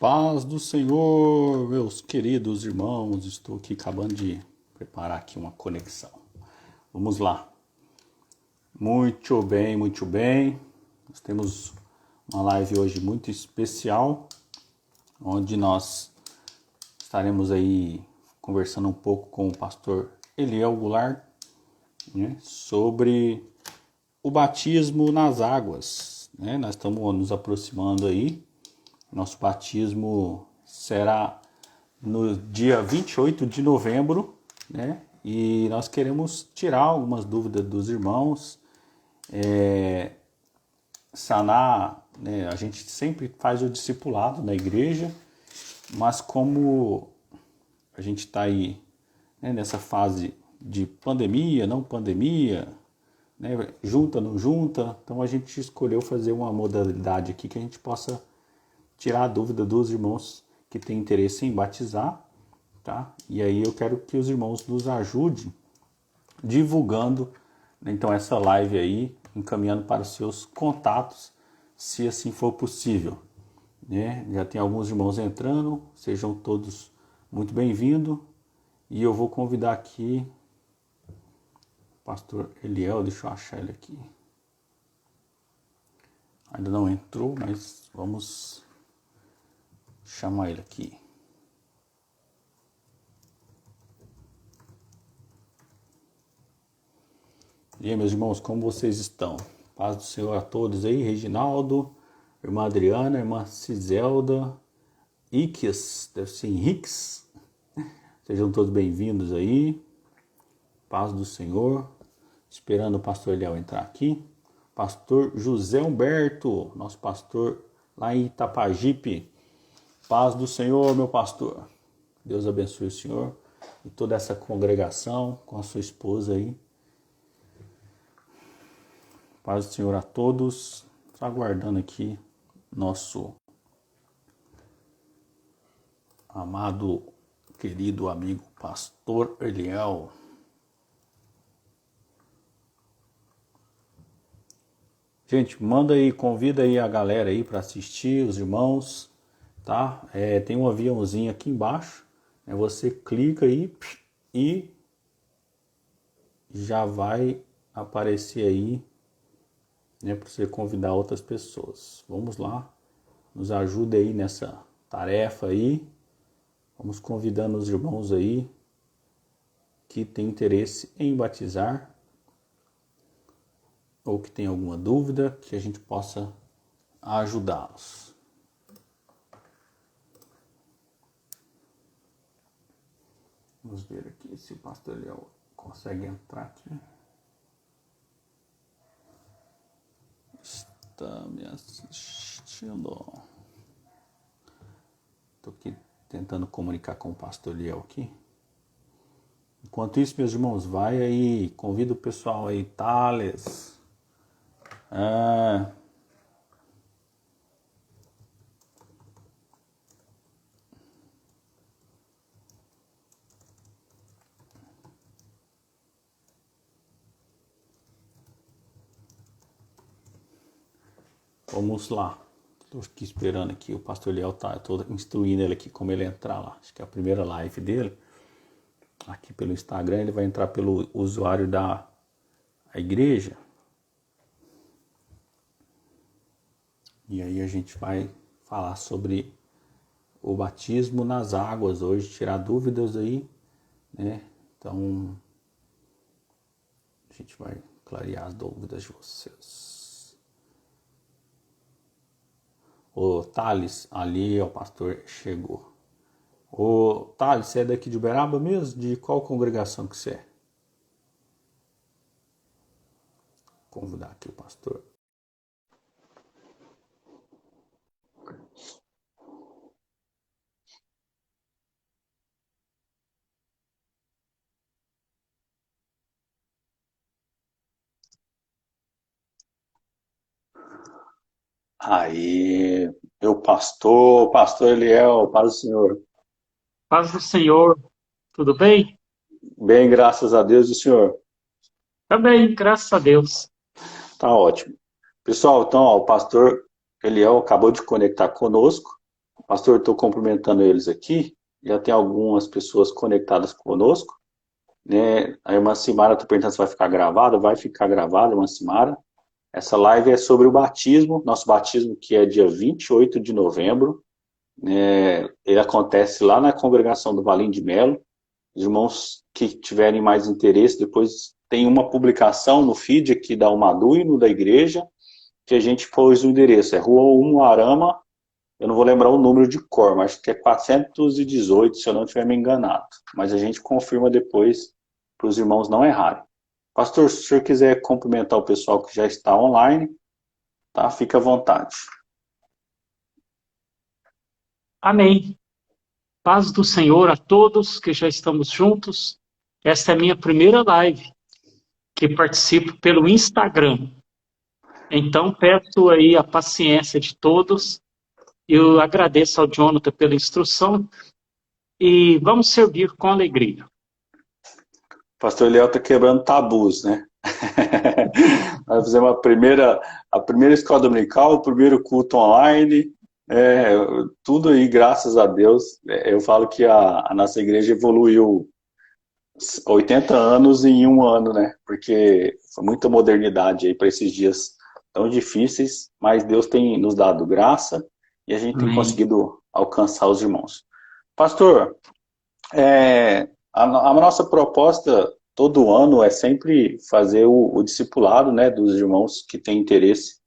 Paz do Senhor, meus queridos irmãos, estou aqui acabando de preparar aqui uma conexão. Vamos lá. Muito bem, muito bem. Nós temos uma live hoje muito especial, onde nós estaremos aí conversando um pouco com o pastor Eliel Goulart, né, sobre o batismo nas águas, né? Nós estamos nos aproximando aí. Nosso batismo será no dia 28 de novembro, né? E nós queremos tirar algumas dúvidas dos irmãos, sanar, né? A gente sempre faz o discipulado na igreja, mas como a gente está aí, né, nessa fase de pandemia, não pandemia, né, junta, não junta, então a gente escolheu fazer uma modalidade aqui que a gente possa tirar a dúvida dos irmãos que têm interesse em batizar, tá? E aí eu quero que os irmãos nos ajudem divulgando, né, então essa live aí, encaminhando para os seus contatos, se assim for possível, né? Já tem alguns irmãos entrando, sejam todos muito bem-vindos, e eu vou convidar aqui o pastor Eliel, deixa eu achar ele aqui. Ainda não entrou, mas vamos chamar ele aqui. E aí, meus irmãos, como vocês estão? Paz do Senhor a todos aí, Reginaldo, irmã Adriana, irmã Ciselda, Iques, deve ser Henriques. Sejam todos bem-vindos aí. Paz do Senhor. Esperando o pastor Eliel entrar aqui. Pastor José Humberto, nosso pastor lá em Itapajipe. Paz do Senhor, meu pastor. Deus abençoe o senhor e toda essa congregação com a sua esposa aí. Paz do Senhor a todos. Estou aguardando aqui nosso amado, querido amigo pastor Eliel. Gente, manda aí, convida aí a galera aí para assistir, os irmãos, tá? Tem um aviãozinho aqui embaixo, né? Você clica aí e já vai aparecer aí, né, para você convidar outras pessoas. Vamos lá, nos ajude aí nessa tarefa aí. Vamos convidando os irmãos aí que têm interesse em batizar ou que tem alguma dúvida, que a gente possa ajudá-los. Vamos ver aqui se o pastor Eliel consegue entrar aqui. Está me assistindo. Estou aqui tentando comunicar com o pastor Eliel aqui. Enquanto isso, meus irmãos, vai aí, convida o pessoal aí, Thales. Vamos lá. Estou aqui esperando aqui, o pastor Eliel tá, estou instruindo ele aqui como ele entrar lá. Acho que é a primeira live dele. Aqui pelo Instagram, ele vai entrar pelo usuário da igreja. E aí a gente vai falar sobre o batismo nas águas hoje, tirar dúvidas aí, né? Então, a gente vai clarear as dúvidas de vocês. O Thales, ali, o pastor chegou. Ô, Thales, você é daqui de Uberaba mesmo? De qual congregação que você é? Vou convidar aqui o pastor. Aí, meu pastor Eliel, paz do Senhor. Paz do Senhor, tudo bem? Bem, graças a Deus, e o senhor? Também, graças a Deus. Tá ótimo. Pessoal, então, ó, o pastor Eliel acabou de conectar conosco, Pastor, estou cumprimentando eles aqui. Já tem algumas pessoas conectadas conosco, né? A irmã Simara está perguntando se vai ficar gravada. Vai ficar gravada, irmã Simara. Essa live é sobre o batismo, nosso batismo que é dia 28 de novembro. Ele acontece lá na congregação do Valim de Melo. Os irmãos que tiverem mais interesse, depois tem uma publicação no feed aqui da Umadu e no da igreja, que a gente pôs o endereço. É Rua Umuarama, eu não vou lembrar o número de cor, mas acho que é 418, se eu não estiver me enganado. Mas a gente confirma depois para os irmãos não errarem. Pastor, se o senhor quiser cumprimentar o pessoal que já está online, tá? Fica à vontade. Amém. Paz do Senhor a todos que já estamos juntos. Esta é a minha primeira live que participo pelo Instagram. Então, peço aí a paciência de todos. Eu agradeço ao Jonathan pela instrução e vamos servir com alegria. Pastor Léo está quebrando tabus, né? Nós fizemos a primeira escola dominical, o primeiro culto online, tudo aí, graças a Deus. Eu falo que a nossa igreja evoluiu 80 anos em um ano, né? Porque foi muita modernidade aí para esses dias tão difíceis, mas Deus tem nos dado graça e a gente tem conseguido alcançar os irmãos. Pastor, a nossa proposta todo ano é sempre fazer o discipulado, né, dos irmãos que têm interesse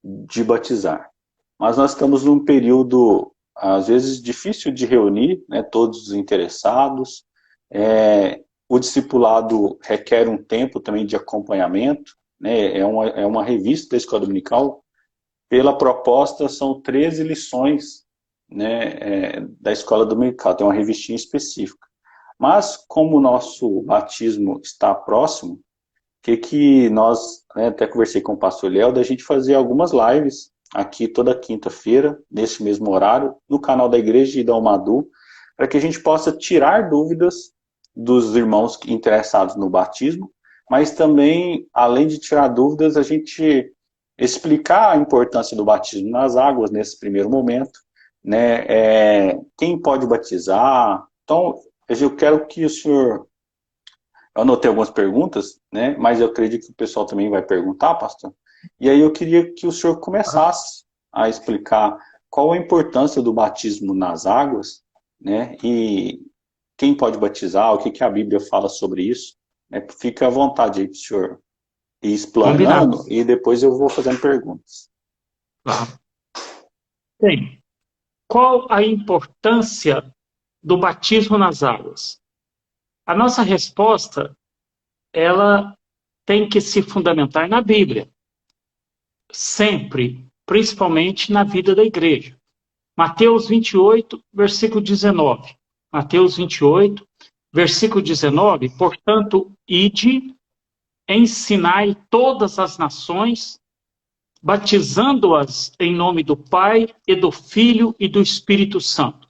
de batizar. Mas nós estamos num período, às vezes, difícil de reunir, né, todos os interessados. O discipulado requer um tempo também de acompanhamento, né, é uma revista da Escola Dominical. Pela proposta, são 13 lições, né, da Escola Dominical, tem uma revistinha específica. Mas, como o nosso batismo está próximo, que nós, né, até conversei com o pastor Léo, da gente fazer algumas lives aqui toda quinta-feira, nesse mesmo horário, no canal da igreja e da Umadu, para que a gente possa tirar dúvidas dos irmãos interessados no batismo, mas também, além de tirar dúvidas, a gente explicar a importância do batismo nas águas nesse primeiro momento, né? Quem pode batizar. Então, eu quero que o senhor... Eu anotei algumas perguntas, né? Mas eu acredito que o pessoal também vai perguntar, pastor. E aí eu queria que o senhor começasse a explicar qual a importância do batismo nas águas, né? E quem pode batizar, o que a Bíblia fala sobre isso. Né? Fica à vontade aí para o senhor ir explanando. Combinado. E depois eu vou fazendo perguntas. Claro. Bem, qual a importância do batismo nas águas? A nossa resposta, ela tem que se fundamentar na Bíblia. Sempre, principalmente na vida da igreja. Mateus 28, versículo 19. Mateus 28, versículo 19. Portanto, ide, ensinai todas as nações, batizando-as em nome do Pai e do Filho e do Espírito Santo.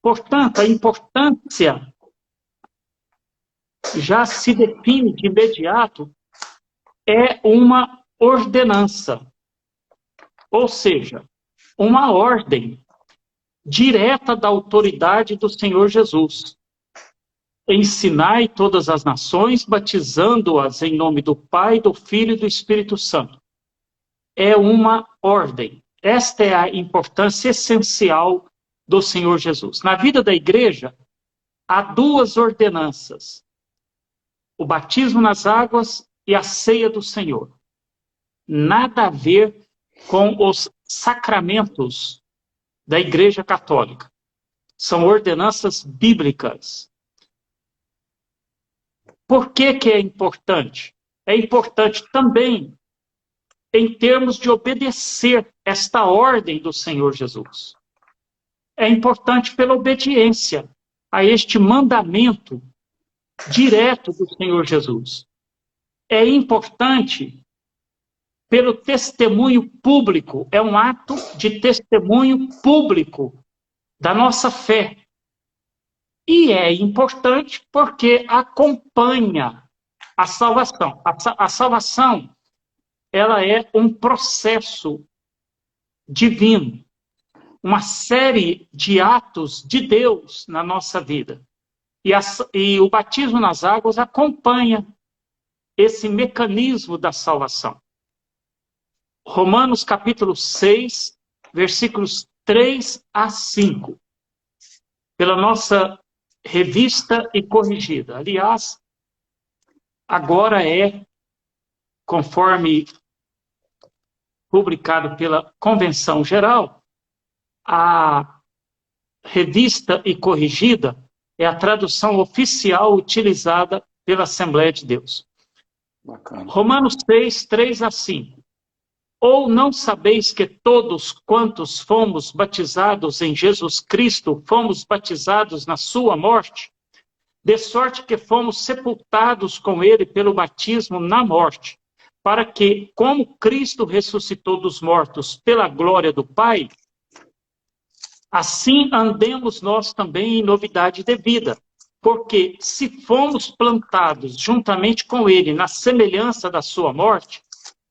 Portanto, a importância já se define de imediato, é uma ordenança, ou seja, uma ordem direta da autoridade do Senhor Jesus. Ensinai todas as nações, batizando-as em nome do Pai, do Filho e do Espírito Santo. É uma ordem. Esta é a importância essencial do Senhor Jesus. Na vida da igreja, há duas ordenanças: o batismo nas águas e a ceia do Senhor. Nada a ver com os sacramentos da Igreja Católica. São ordenanças bíblicas. Por que é importante? É importante também em termos de obedecer esta ordem do Senhor Jesus. É importante pela obediência a este mandamento direto do Senhor Jesus. É importante pelo testemunho público, é um ato de testemunho público da nossa fé. E é importante porque acompanha a salvação. A salvação, ela é um processo divino. uma série de atos de Deus na nossa vida. E o batismo nas águas acompanha esse mecanismo da salvação. Romanos capítulo 6, versículos 3 a 5. Pela nossa revista e corrigida. Aliás, agora conforme publicado pela Convenção Geral, a revista e corrigida é a tradução oficial utilizada pela Assembleia de Deus. Bacana. Romanos 6, 3 a 5. Ou não sabeis que todos quantos fomos batizados em Jesus Cristo, fomos batizados na sua morte? De sorte que fomos sepultados com ele pelo batismo na morte, para que, como Cristo ressuscitou dos mortos pela glória do Pai, assim andemos nós também em novidade de vida. Porque se fomos plantados juntamente com ele na semelhança da sua morte,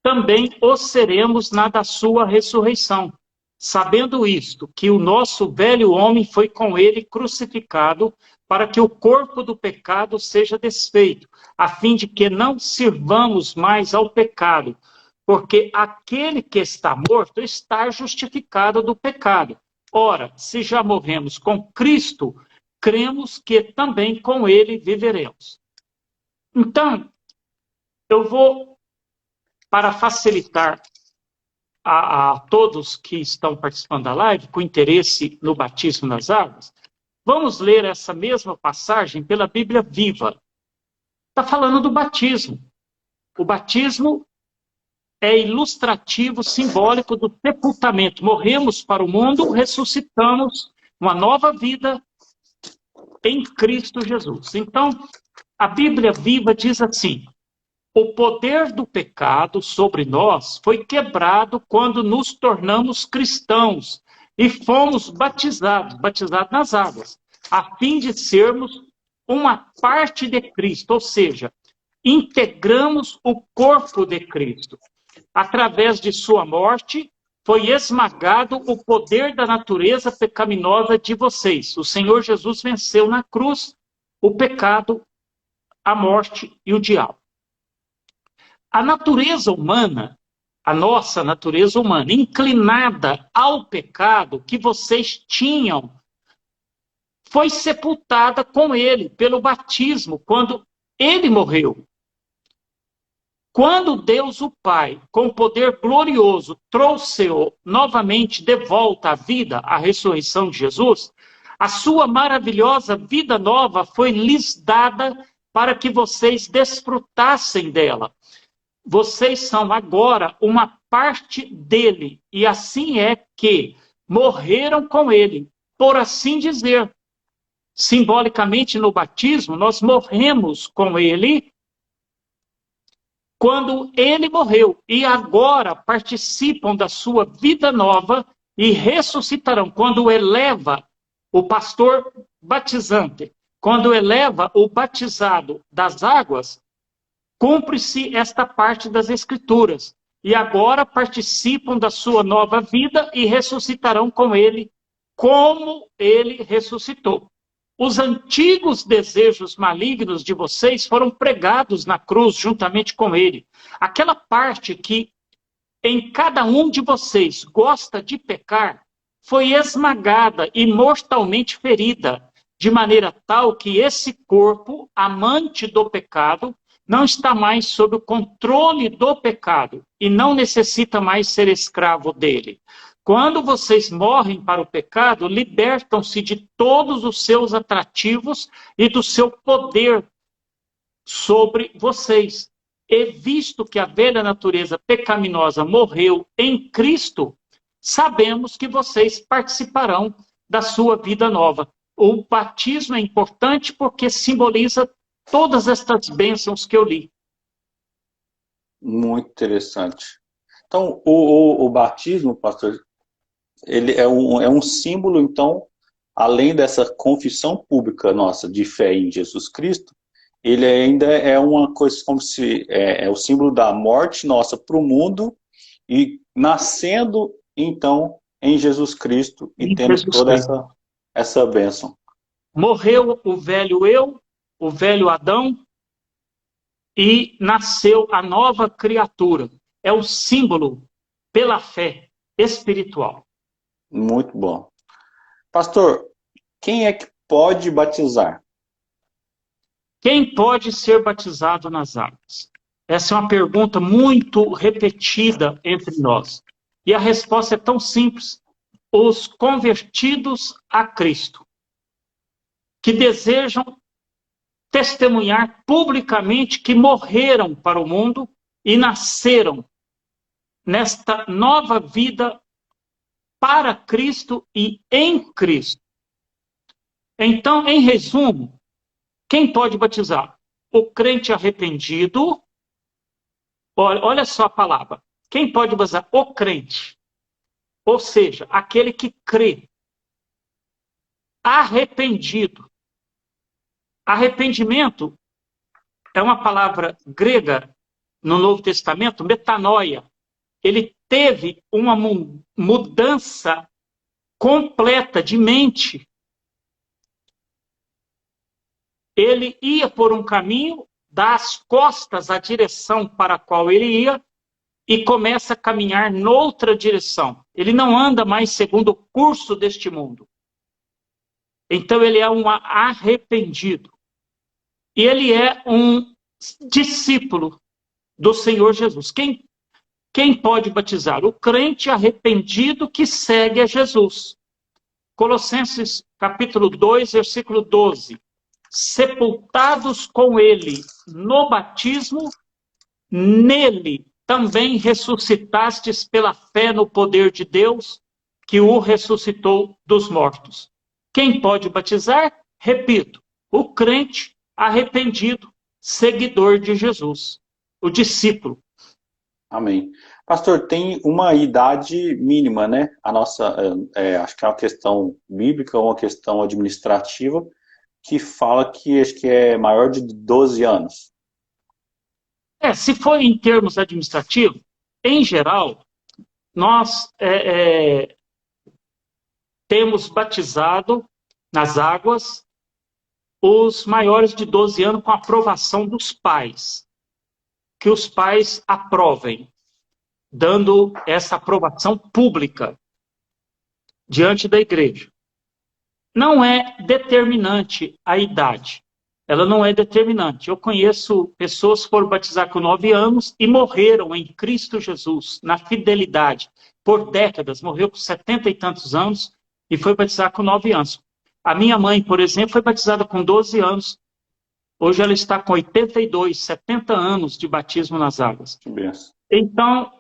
também o seremos na da sua ressurreição. Sabendo isto, que o nosso velho homem foi com ele crucificado, para que o corpo do pecado seja desfeito, a fim de que não sirvamos mais ao pecado, porque aquele que está morto está justificado do pecado. Ora, se já morremos com Cristo, cremos que também com ele viveremos. Então, eu vou, para facilitar a todos que estão participando da live, com interesse no batismo nas águas, vamos ler essa mesma passagem pela Bíblia Viva. Está falando do batismo. O batismo é ilustrativo, simbólico do sepultamento. Morremos para o mundo, ressuscitamos uma nova vida em Cristo Jesus. Então, a Bíblia Viva diz assim: o poder do pecado sobre nós foi quebrado quando nos tornamos cristãos e fomos batizados nas águas, a fim de sermos uma parte de Cristo, ou seja, integramos o corpo de Cristo. Através de sua morte, foi esmagado o poder da natureza pecaminosa de vocês. O Senhor Jesus venceu na cruz o pecado, a morte e o diabo. A natureza humana, a nossa natureza humana, inclinada ao pecado que vocês tinham, foi sepultada com ele pelo batismo, quando ele morreu. Quando Deus o Pai, com poder glorioso, trouxe-o novamente de volta à vida, à ressurreição de Jesus, a sua maravilhosa vida nova foi lhes dada para que vocês desfrutassem dela. Vocês são agora uma parte dele, e assim é que morreram com ele, por assim dizer. Simbolicamente, no batismo, nós morremos com ele quando ele morreu, e agora participam da sua vida nova e ressuscitarão. Quando eleva o pastor batizante, quando eleva o batizado das águas, cumpre-se esta parte das Escrituras. E agora participam da sua nova vida e ressuscitarão com ele, como ele ressuscitou. Os antigos desejos malignos de vocês foram pregados na cruz juntamente com ele. Aquela parte que em cada um de vocês gosta de pecar foi esmagada e mortalmente ferida, de maneira tal que esse corpo, amante do pecado, não está mais sob o controle do pecado e não necessita mais ser escravo dele. Quando vocês morrem para o pecado, libertam-se de todos os seus atrativos e do seu poder sobre vocês. E visto que a velha natureza pecaminosa morreu em Cristo, sabemos que vocês participarão da sua vida nova. O batismo é importante porque simboliza todas estas bênçãos que eu li. Muito interessante. Então, o batismo, pastor, ele é um símbolo, então, além dessa confissão pública nossa de fé em Jesus Cristo, ele ainda é uma coisa como se é o símbolo da morte nossa para o mundo e nascendo, então, em Jesus Cristo e Em temos Jesus toda Cristo. essa bênção. Morreu o velho eu, o velho Adão, e nasceu a nova criatura. É o símbolo pela fé espiritual. Muito bom. Pastor, quem é que pode batizar? Quem pode ser batizado nas águas? Essa é uma pergunta muito repetida entre nós. E a resposta é tão simples. Os convertidos a Cristo, que desejam testemunhar publicamente que morreram para o mundo e nasceram nesta nova vida para Cristo e em Cristo. Então, em resumo, quem pode batizar? O crente arrependido. Olha só a palavra. Quem pode batizar? O crente. Ou seja, aquele que crê. Arrependido. Arrependimento é uma palavra grega no Novo Testamento, metanoia. Ele teve uma mudança completa de mente. Ele ia por um caminho, dá as costas à direção para a qual ele ia e começa a caminhar noutra direção. Ele não anda mais segundo o curso deste mundo. Então ele é um arrependido. E ele é um discípulo do Senhor Jesus. Quem pode batizar? O crente arrependido que segue a Jesus. Colossenses capítulo 2, versículo 12. Sepultados com ele no batismo, nele também ressuscitastes pela fé no poder de Deus, que o ressuscitou dos mortos. Quem pode batizar? Repito, o crente arrependido, seguidor de Jesus, o discípulo. Amém. Pastor, tem uma idade mínima, né? A nossa, acho que é uma questão bíblica, uma questão administrativa, que fala que acho que é maior de 12 anos. Se for em termos administrativos, em geral, nós temos batizado nas águas os maiores de 12 anos com aprovação dos pais. Que os pais aprovem, dando essa aprovação pública diante da igreja. Não é determinante a idade. Ela não é determinante. Eu conheço pessoas que foram batizar com 9 anos e morreram em Cristo Jesus, na fidelidade, por décadas. Morreu com 70 e tantos anos e foi batizar com 9 anos. A minha mãe, por exemplo, foi batizada com 12 anos. Hoje ela está com 82, 70 anos de batismo nas águas. Que benção. Então,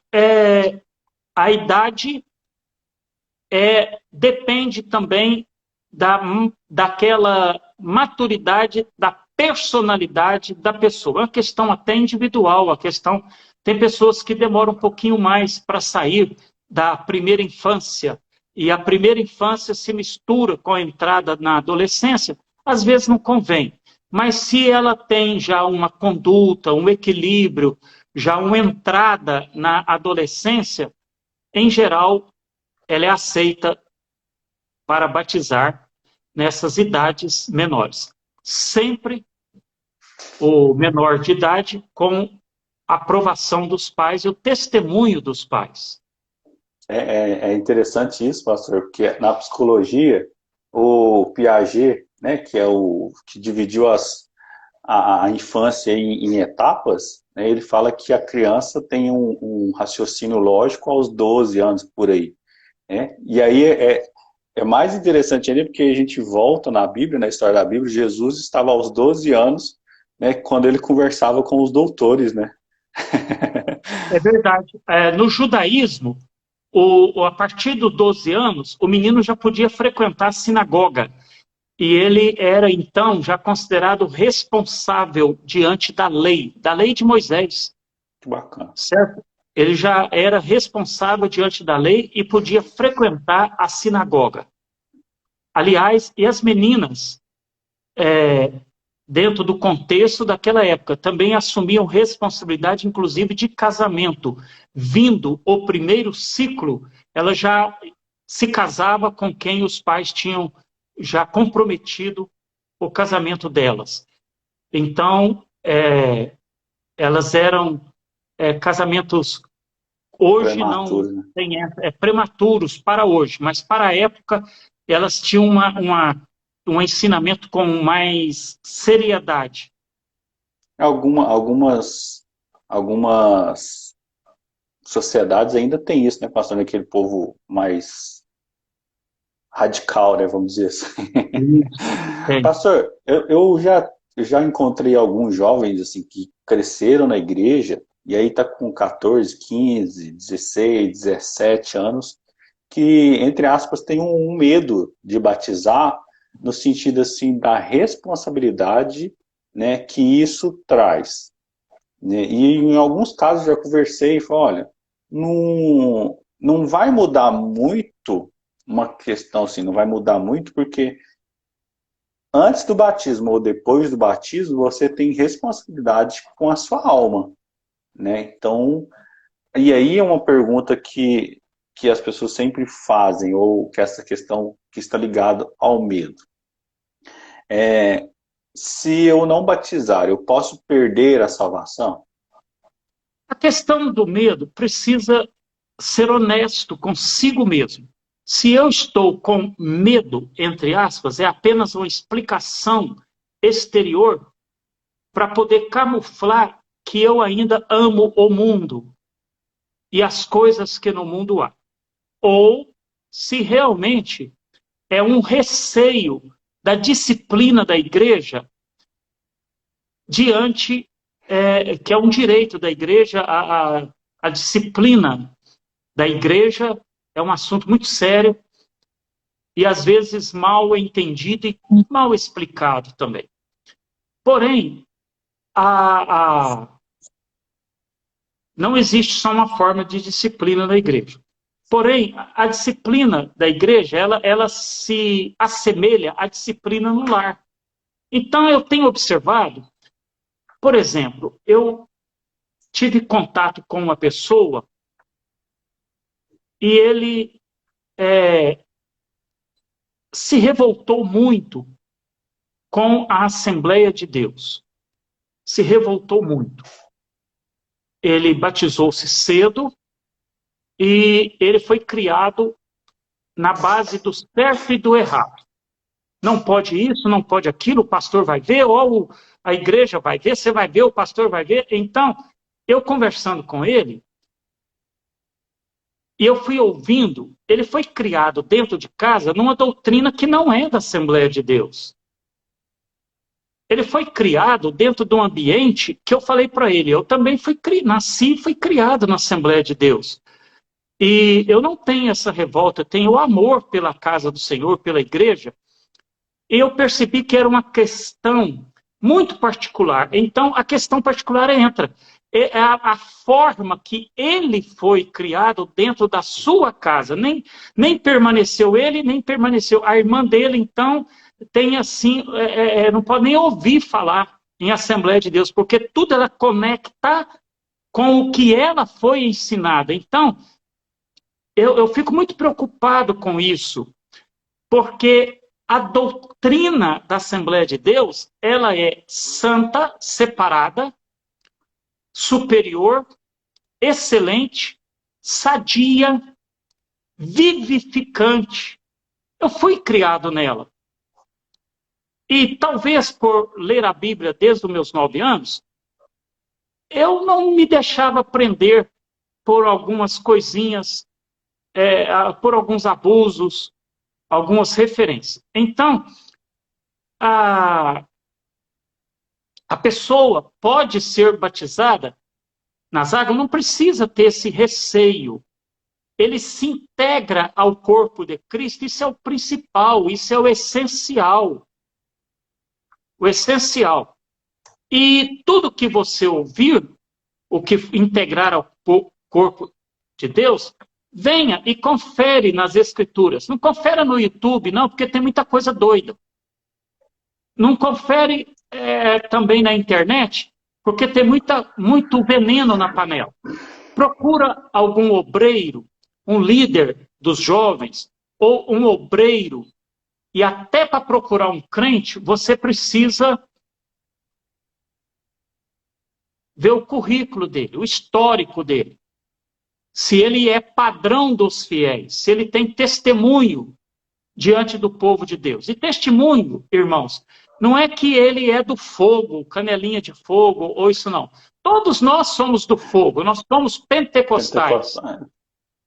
a idade depende também daquela maturidade, da personalidade da pessoa. É uma questão até individual. Tem pessoas que demoram um pouquinho mais para sair da primeira infância, e a primeira infância se mistura com a entrada na adolescência, às vezes não convém. Mas se ela tem já uma conduta, um equilíbrio, já uma entrada na adolescência, em geral, ela é aceita para batizar nessas idades menores. Sempre o menor de idade com a aprovação dos pais e o testemunho dos pais. É interessante isso, pastor, porque na psicologia, o Piaget, né, que é o que dividiu a infância em etapas, né, ele fala que a criança tem um raciocínio lógico aos 12 anos, por aí. Né? E aí é mais interessante ainda porque a gente volta na Bíblia, na história da Bíblia, Jesus estava aos 12 anos, né, quando ele conversava com os doutores, né? É verdade. No judaísmo, a partir dos 12 anos, o menino já podia frequentar a sinagoga. E ele era, então, já considerado responsável diante da lei de Moisés. Que bacana. Certo? Ele já era responsável diante da lei e podia frequentar a sinagoga. Aliás, e as meninas, dentro do contexto daquela época, também assumiam responsabilidade, inclusive, de casamento. Vindo o primeiro ciclo, elas já se casava com quem os pais tinham já comprometido o casamento delas. Então, elas eram casamentos, hoje não Prematuro, né? tem prematuros para hoje, mas para a época elas tinham um ensinamento com mais seriedade. Algumas sociedades ainda tem isso, né, pastor? Aquele povo mais radical, né, vamos dizer assim. Isso, tem. Pastor, eu já encontrei alguns jovens assim que cresceram na igreja e aí tá com 14, 15, 16, 17 anos que, entre aspas, tem um medo de batizar no sentido assim da responsabilidade, né, que isso traz, né? E em alguns casos já conversei e falei, olha, não vai mudar muito uma questão assim, não vai mudar muito porque antes do batismo ou depois do batismo, você tem responsabilidade com a sua alma, né? Então, e aí é uma pergunta que as pessoas sempre fazem, ou que essa questão que está ligada ao medo. Se eu não batizar, eu posso perder a salvação? A questão do medo precisa ser honesto consigo mesmo. Se eu estou com medo, entre aspas, é apenas uma explicação exterior para poder camuflar que eu ainda amo o mundo e as coisas que no mundo há. Ou se realmente é um receio da disciplina da igreja diante, que é um direito da igreja, a disciplina da igreja é um assunto muito sério e às vezes mal entendido e mal explicado também. Porém, não existe só uma forma de disciplina da igreja. Porém, a disciplina da igreja, ela se assemelha à disciplina no lar. Então, eu tenho observado, por exemplo, eu tive contato com uma pessoa e ele se revoltou muito com a Assembleia de Deus. Se revoltou muito. Ele batizou-se cedo e ele foi criado na base do certo e do errado. Não pode isso, não pode aquilo, o pastor vai ver, ou a igreja vai ver, você vai ver, o pastor vai ver. Então, eu conversando com ele, e eu fui ouvindo, ele foi criado dentro de casa numa doutrina que não é da Assembleia de Deus. Ele foi criado dentro de um ambiente que eu falei para ele, eu também nasci e fui criado na Assembleia de Deus. E eu não tenho essa revolta, eu tenho o amor pela casa do Senhor, pela igreja. E eu percebi que era uma questão muito particular. Então, a questão particular entra. É a forma que ele foi criado dentro da sua casa. Nem permaneceu ele, nem permaneceu a irmã dele. Então, tem assim, não pode nem ouvir falar em Assembleia de Deus, porque tudo ela conecta com o que ela foi ensinada. Então, eu fico muito preocupado com isso, porque a doutrina da Assembleia de Deus, ela é santa, separada, superior, excelente, sadia, vivificante. Eu fui criado nela. E talvez por ler a Bíblia desde os meus 9 anos, eu não me deixava prender por algumas coisinhas, por alguns abusos, algumas referências. Então, a pessoa pode ser batizada nas águas, não precisa ter esse receio. Ele se integra ao corpo de Cristo, isso é o principal, isso é o essencial. O essencial. E tudo que você ouvir, o que integrar ao corpo de Deus, venha e confere nas Escrituras. Não confere no YouTube, não, porque tem muita coisa doida. Não confere também na internet, porque tem muito veneno na panela. Procura algum obreiro, um líder dos jovens, ou um obreiro, e até para procurar um crente, você precisa ver o currículo dele, o histórico dele. Se ele é padrão dos fiéis, se ele tem testemunho diante do povo de Deus. E testemunho, irmãos, não é que ele é do fogo, canelinha de fogo, ou isso não. Todos nós somos do fogo, nós somos pentecostais.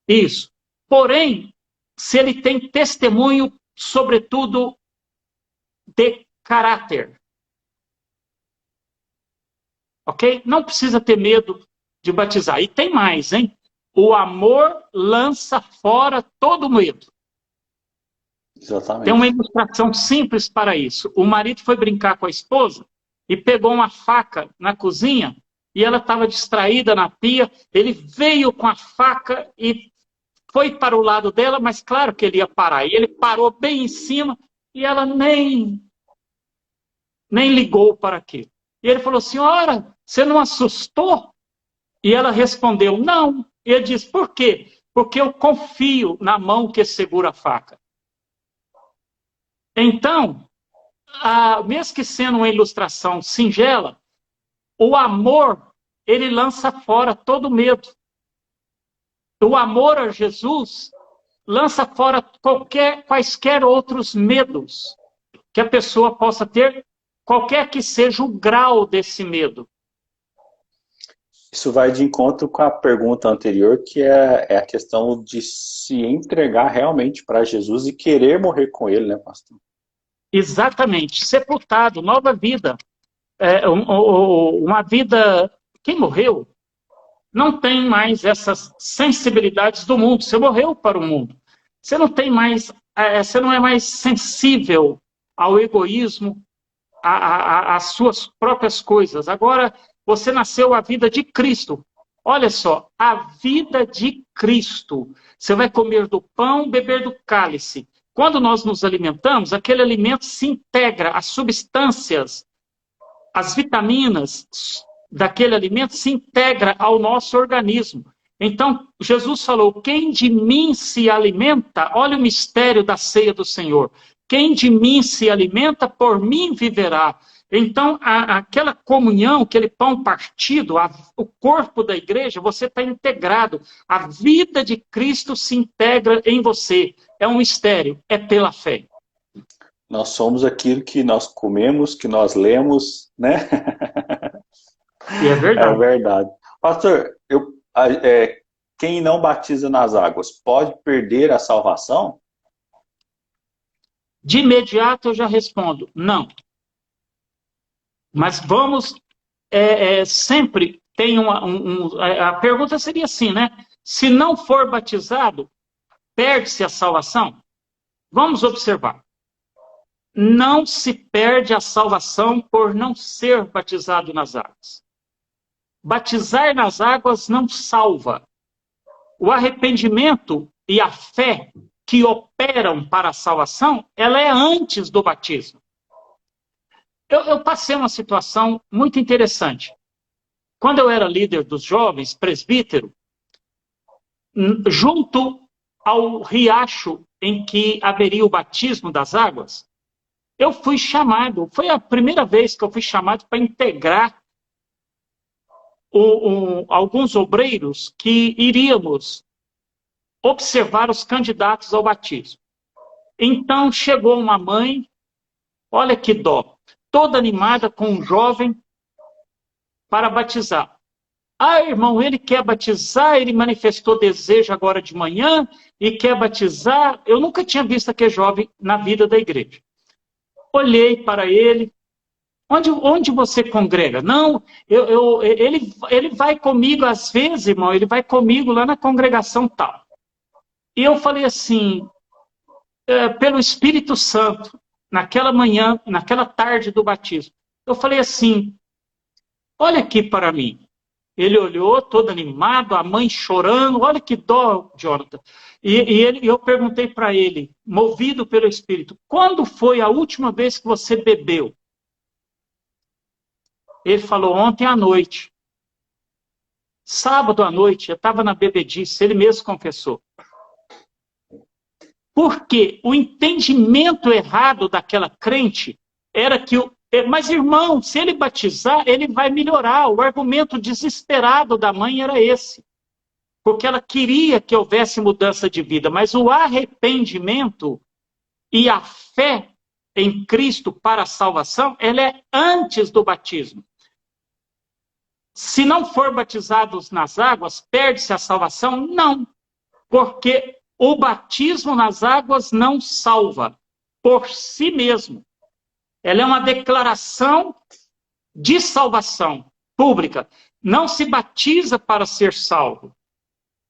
Isso. Porém, se ele tem testemunho, sobretudo, de caráter. Ok? Não precisa ter medo de batizar. E tem mais, hein? O amor lança fora todo medo. Exatamente. Tem uma ilustração simples para isso. O marido foi brincar com a esposa e pegou uma faca na cozinha e ela estava distraída na pia. Ele veio com a faca e foi para o lado dela, mas claro que ele ia parar. E ele parou bem em cima e ela nem ligou para aquilo. E ele falou, senhora, você não assustou? E ela respondeu, não. E ele disse, por quê? Porque eu confio na mão que segura a faca. Então, mesmo que sendo uma ilustração singela, o amor, ele lança fora todo medo. O amor a Jesus lança fora quaisquer outros medos que a pessoa possa ter, qualquer que seja o grau desse medo. Isso vai de encontro com a pergunta anterior, que é a questão de se entregar realmente para Jesus e querer morrer com ele, né, pastor? Exatamente. Sepultado, nova vida. Uma vida... Quem morreu não tem mais essas sensibilidades do mundo. Você morreu para o mundo. Você não tem mais... Você não é mais sensível ao egoísmo, às suas próprias coisas. Agora, você nasceu a vida de Cristo. Olha só, a vida de Cristo. Você vai comer do pão, beber do cálice. Quando nós nos alimentamos, aquele alimento se integra, as substâncias, as vitaminas daquele alimento se integra ao nosso organismo. Então, Jesus falou, quem de mim se alimenta, olha o mistério da ceia do Senhor, quem de mim se alimenta, por mim viverá. Então, aquela comunhão, aquele pão partido, o corpo da igreja, você está integrado. A vida de Cristo se integra em você. É um mistério, é pela fé. Nós somos aquilo que nós comemos, que nós lemos, né? E é verdade. É verdade. Pastor, quem não batiza nas águas pode perder a salvação? De imediato eu já respondo, não. Mas vamos, sempre tem a pergunta seria assim, né? Se não for batizado, perde-se a salvação? Vamos observar. Não se perde a salvação por não ser batizado nas águas. Batizar nas águas não salva. O arrependimento e a fé que operam para a salvação, ela é antes do batismo. Eu passei uma situação muito interessante. Quando eu era líder dos jovens, presbítero, junto ao riacho em que haveria o batismo das águas, eu fui chamado, foi a primeira vez que eu fui chamado para integrar alguns obreiros que iríamos observar os candidatos ao batismo. Então chegou uma mãe, olha que dó, toda animada com um jovem para batizar. Irmão, ele quer batizar, ele manifestou desejo agora de manhã e quer batizar. Eu nunca tinha visto aquele jovem na vida da igreja. Olhei para ele. Onde você congrega? Não, ele vai comigo às vezes, irmão, ele vai comigo lá na congregação tal. E eu falei assim, pelo Espírito Santo, naquela manhã, naquela tarde do batismo, eu falei assim, olha aqui para mim. Ele olhou, todo animado, a mãe chorando, olha que dó, Jonathan. E eu perguntei para ele, movido pelo Espírito, quando foi a última vez que você bebeu? Ele falou, ontem à noite. Sábado à noite, eu estava na bebedice, ele mesmo confessou. Porque o entendimento errado daquela crente era que, mas irmão, se ele batizar, ele vai melhorar. O argumento desesperado da mãe era esse. Porque ela queria que houvesse mudança de vida, mas o arrependimento e a fé em Cristo para a salvação, ela é antes do batismo. Se não for batizados nas águas, perde-se a salvação? Não, porque o batismo nas águas não salva por si mesmo. Ela é uma declaração de salvação pública. Não se batiza para ser salvo.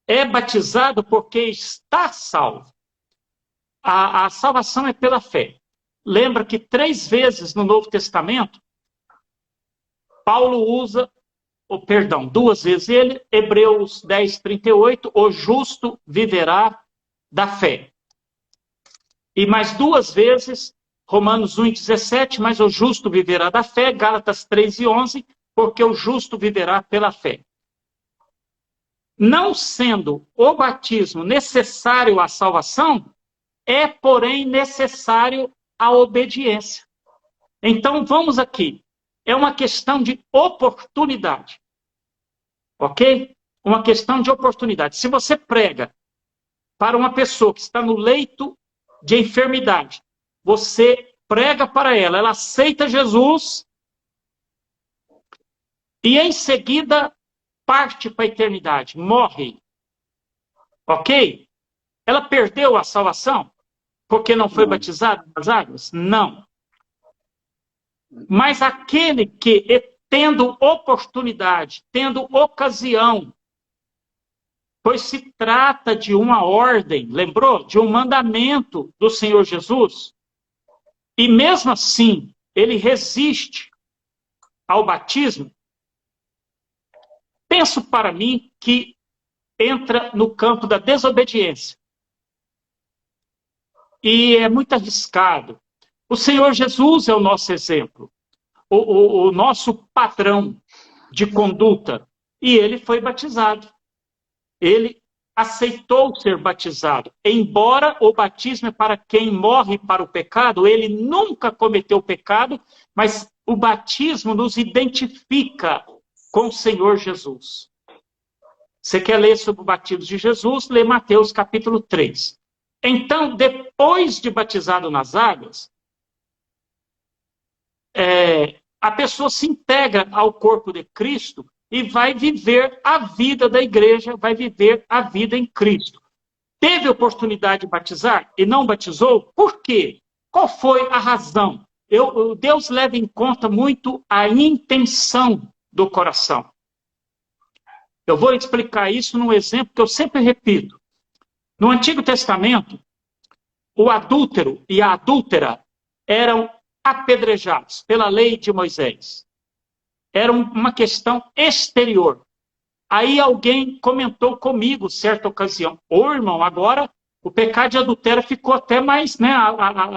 É batizado porque está salvo. A salvação é pela fé. Lembra que 3 vezes no Novo Testamento, Paulo usa, 2 vezes ele, Hebreus 10, 38, o justo viverá da fé. E mais 2 vezes, Romanos 1, 17, mas o justo viverá da fé, Gálatas 3 e 11, porque o justo viverá pela fé. Não sendo o batismo necessário à salvação, é, porém, necessário a obediência. Então, vamos aqui. É uma questão de oportunidade. Ok? Uma questão de oportunidade. Se você prega para uma pessoa que está no leito de enfermidade, você prega para ela, ela aceita Jesus e em seguida parte para a eternidade, morre. Ok? Ela perdeu a salvação porque não foi batizada nas águas? Não. Mas aquele que, tendo oportunidade, tendo ocasião, pois se trata de uma ordem, lembrou? De um mandamento do Senhor Jesus. E mesmo assim, ele resiste ao batismo. Penso para mim que entra no campo da desobediência. E é muito arriscado. O Senhor Jesus é o nosso exemplo, o nosso padrão de conduta. E ele foi batizado. Ele aceitou ser batizado. Embora o batismo é para quem morre para o pecado, ele nunca cometeu pecado, mas o batismo nos identifica com o Senhor Jesus. Você quer ler sobre o batismo de Jesus? Lê Mateus capítulo 3. Então, depois de batizado nas águas, a pessoa se integra ao corpo de Cristo e vai viver a vida da igreja, vai viver a vida em Cristo. Teve oportunidade de batizar e não batizou? Por quê? Qual foi a razão? Deus leva em conta muito a intenção do coração. Eu vou explicar isso num exemplo que eu sempre repito. No Antigo Testamento, o adúltero e a adúltera eram apedrejados pela lei de Moisés. Era uma questão exterior. Aí alguém comentou comigo, certa ocasião, irmão, agora o pecado de adultério ficou até mais, né?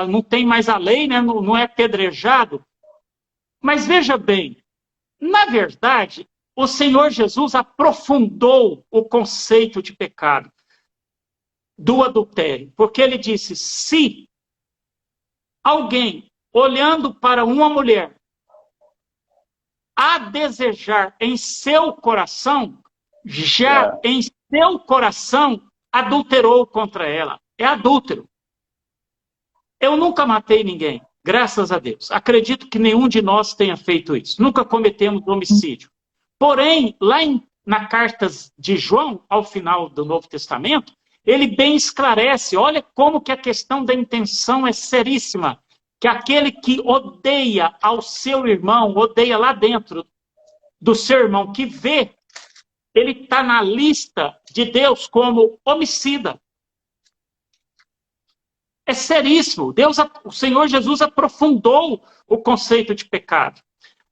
Não tem mais a lei, né? Não é apedrejado. Mas veja bem, na verdade, o Senhor Jesus aprofundou o conceito de pecado do adultério, porque ele disse, se alguém olhando para uma mulher a desejar em seu coração, já em seu coração adulterou contra ela. É adúltero. Eu nunca matei ninguém, graças a Deus. Acredito que nenhum de nós tenha feito isso. Nunca cometemos homicídio. Porém, lá na carta de João, ao final do Novo Testamento, ele bem esclarece, olha como que a questão da intenção é seríssima, que aquele que odeia ao seu irmão, odeia lá dentro do seu irmão, que vê, ele está na lista de Deus como homicida. É seríssimo. O Senhor Jesus aprofundou o conceito de pecado.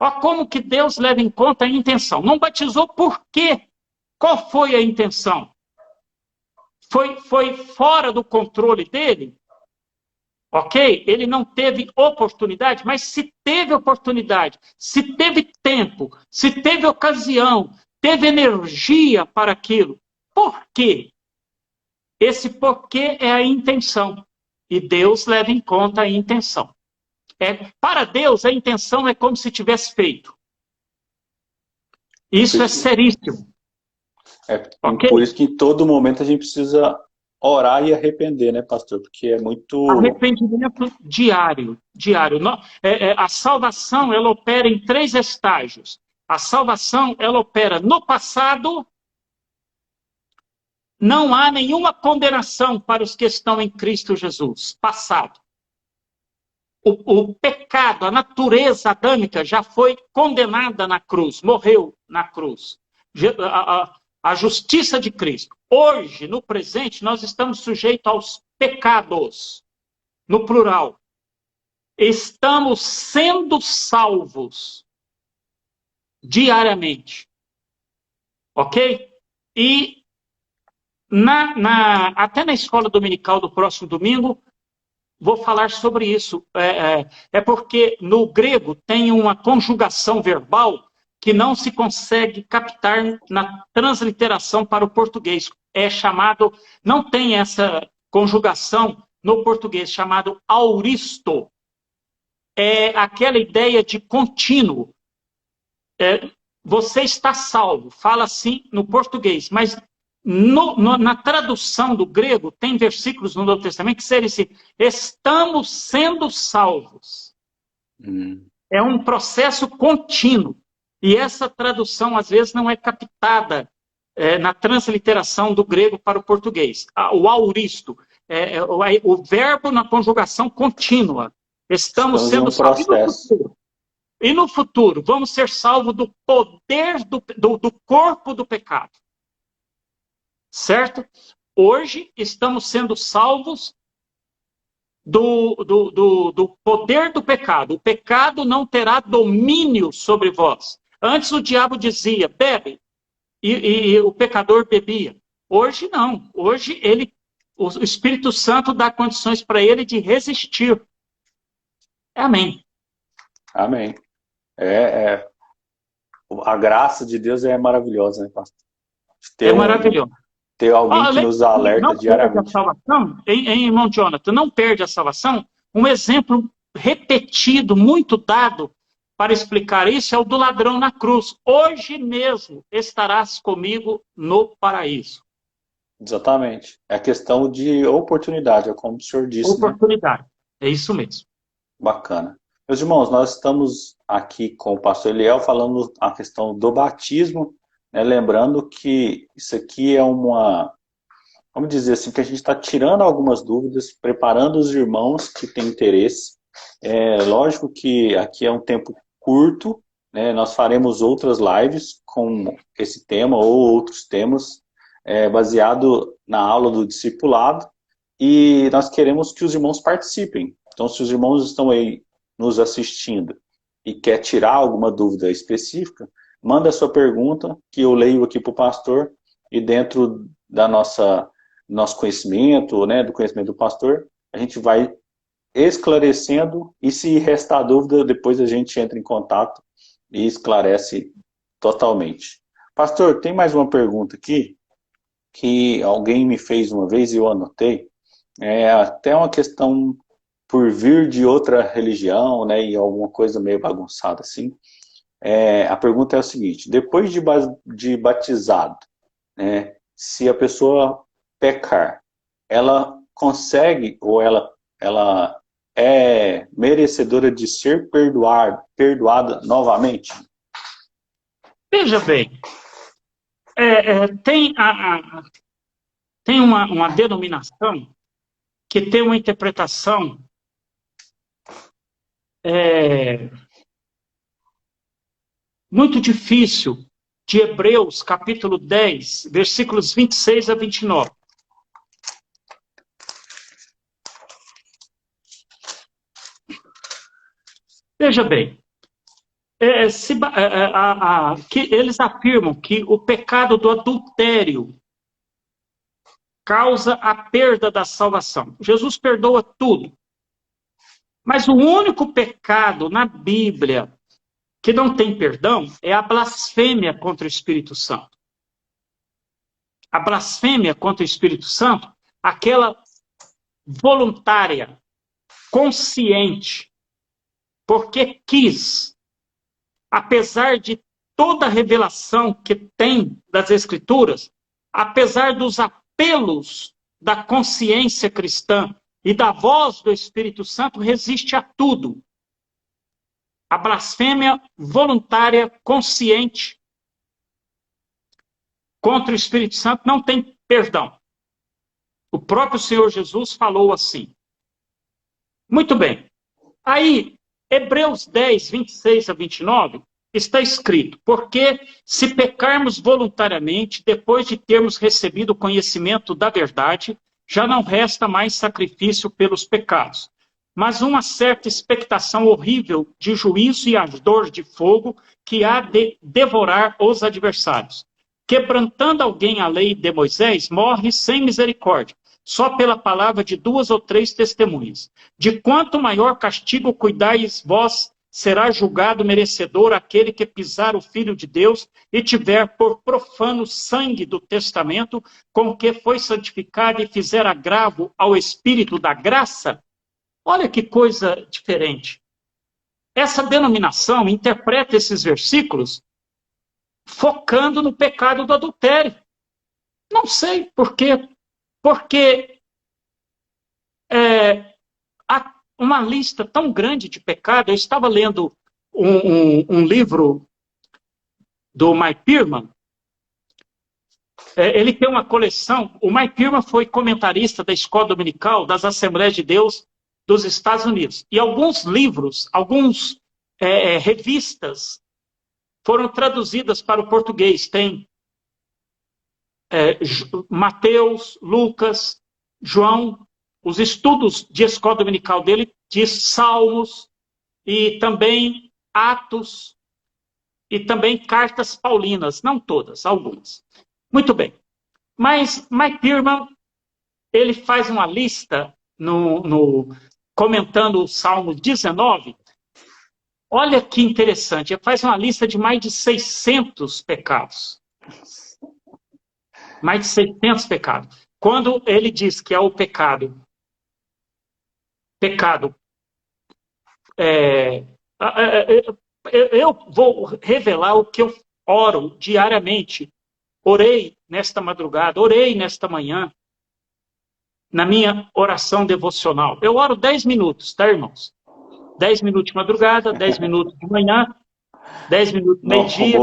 Olha como que Deus leva em conta a intenção. Não batizou por quê? Qual foi a intenção? Foi fora do controle dele? Ok? Ele não teve oportunidade, mas se teve oportunidade, se teve tempo, se teve ocasião, teve energia para aquilo, por quê? Esse porquê é a intenção. E Deus leva em conta a intenção. Para Deus, a intenção é como se tivesse feito. Isso é seríssimo. Ok? Por isso que em todo momento a gente precisa orar e arrepender, né, pastor? Porque é muito... Arrependimento diário. A salvação, ela opera em 3 estágios. A salvação, ela opera no passado. Não há nenhuma condenação para os que estão em Cristo Jesus. Passado. O pecado, a natureza adâmica já foi condenada na cruz, morreu na cruz. A justiça de Cristo. Hoje, no presente, nós estamos sujeitos aos pecados, no plural. Estamos sendo salvos diariamente. Ok? E até na escola dominical do próximo domingo, vou falar sobre isso. É porque no grego tem uma conjugação verbal que não se consegue captar na transliteração para o português. Não tem essa conjugação no português, chamado auristo. É aquela ideia de contínuo. Você está salvo, fala assim no português, mas na tradução do grego, tem versículos no Novo Testamento que serem assim, estamos sendo salvos. É um processo contínuo. E essa tradução, às vezes, não é captada na transliteração do grego para o português. O auristo, o verbo na conjugação contínua. Estamos sendo salvos. E no futuro, vamos ser salvos do poder do corpo do pecado. Certo? Hoje estamos sendo salvos do poder do pecado. O pecado não terá domínio sobre vós. Antes o diabo dizia, bebe, e o pecador bebia. Hoje não. Hoje o Espírito Santo dá condições para ele de resistir. Amém. Amém. A graça de Deus é maravilhosa, né, pastor? Maravilhosa. Ter alguém que nos alerta diariamente. A salvação, irmão Jonathan, não perde a salvação. Um exemplo repetido, muito dado para explicar isso é o do ladrão na cruz. Hoje mesmo estarás comigo no paraíso. Exatamente. É questão de oportunidade, é como o senhor disse. Oportunidade. Né? É isso mesmo. Bacana. Meus irmãos, nós estamos aqui com o pastor Eliel falando a questão do batismo, né, lembrando que isso aqui é vamos dizer assim, que a gente está tirando algumas dúvidas, preparando os irmãos que têm interesse. Lógico que aqui é um tempo curto, né, nós faremos outras lives com esse tema ou outros temas, baseado na aula do discipulado, e nós queremos que os irmãos participem. Então, se os irmãos estão aí nos assistindo e quer tirar alguma dúvida específica, manda a sua pergunta, que eu leio aqui para o pastor, e dentro da nosso conhecimento, né, do conhecimento do pastor, a gente vai esclarecendo, e se restar dúvida, depois a gente entra em contato e esclarece totalmente. Pastor, tem mais uma pergunta aqui, que alguém me fez uma vez e eu anotei. Até uma questão por vir de outra religião, né, e alguma coisa meio bagunçada assim. A pergunta é o seguinte: depois de batizado, né, se a pessoa pecar, ela consegue, ou ela é merecedora de ser perdoada novamente? Veja bem, tem uma denominação que tem uma interpretação muito difícil de Hebreus, capítulo 10, versículos 26 a 29. Veja bem, que eles afirmam que o pecado do adultério causa a perda da salvação. Jesus perdoa tudo. Mas o único pecado na Bíblia que não tem perdão é a blasfêmia contra o Espírito Santo. A blasfêmia contra o Espírito Santo aquela voluntária, consciente, porque quis, apesar de toda a revelação que tem das Escrituras, apesar dos apelos da consciência cristã e da voz do Espírito Santo, resiste a tudo. A blasfêmia voluntária, consciente, contra o Espírito Santo não tem perdão. O próprio Senhor Jesus falou assim. Muito bem. Aí, Hebreus 10, 26 a 29, está escrito: porque se pecarmos voluntariamente, depois de termos recebido o conhecimento da verdade, já não resta mais sacrifício pelos pecados, mas uma certa expectação horrível de juízo e ardor de fogo que há de devorar os adversários. Quebrantando alguém a lei de Moisés, morre sem misericórdia, só pela palavra de 2 ou 3 testemunhas. De quanto maior castigo cuidais vós, será julgado merecedor aquele que pisar o Filho de Deus e tiver por profano sangue do testamento com que foi santificado e fizer agravo ao Espírito da graça. Olha que coisa diferente. Essa denominação interpreta esses versículos focando no pecado do adultério. Não sei por quê. Porque há uma lista tão grande de pecados. Eu estava lendo um livro do Mike Pierman. Ele tem uma coleção. O Mike Pierman foi comentarista da Escola Dominical das Assembleias de Deus dos Estados Unidos. E alguns livros, revistas foram traduzidas para o português. Tem Mateus, Lucas, João, os estudos de escola dominical dele diz Salmos e também Atos e também cartas paulinas, não todas, algumas. Muito bem. Mas Mike Pierman, ele faz uma lista comentando o Salmo 19. Olha que interessante, ele faz uma lista de mais de 600 pecados. Mais de 600 pecados. Quando ele diz que é o pecado, eu vou revelar o que eu oro diariamente. Orei nesta madrugada, orei nesta manhã, na minha oração devocional. Eu oro 10 minutos, tá, irmãos? 10 minutos de madrugada, 10 minutos de manhã, 10 minutos de meio-dia.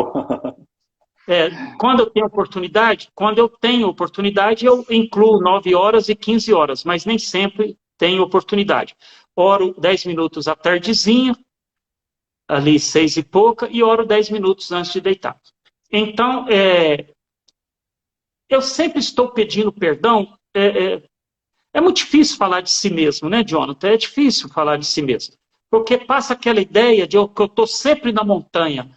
Quando eu tenho oportunidade, eu incluo 9 horas e 15 horas, mas nem sempre tenho oportunidade. Oro 10 minutos à tardezinha, ali 6 e pouca, e oro 10 minutos antes de deitar. Então, eu sempre estou pedindo perdão. É muito difícil falar de si mesmo, né, Jonathan? É difícil falar de si mesmo. Porque passa aquela ideia de que eu estou sempre na montanha.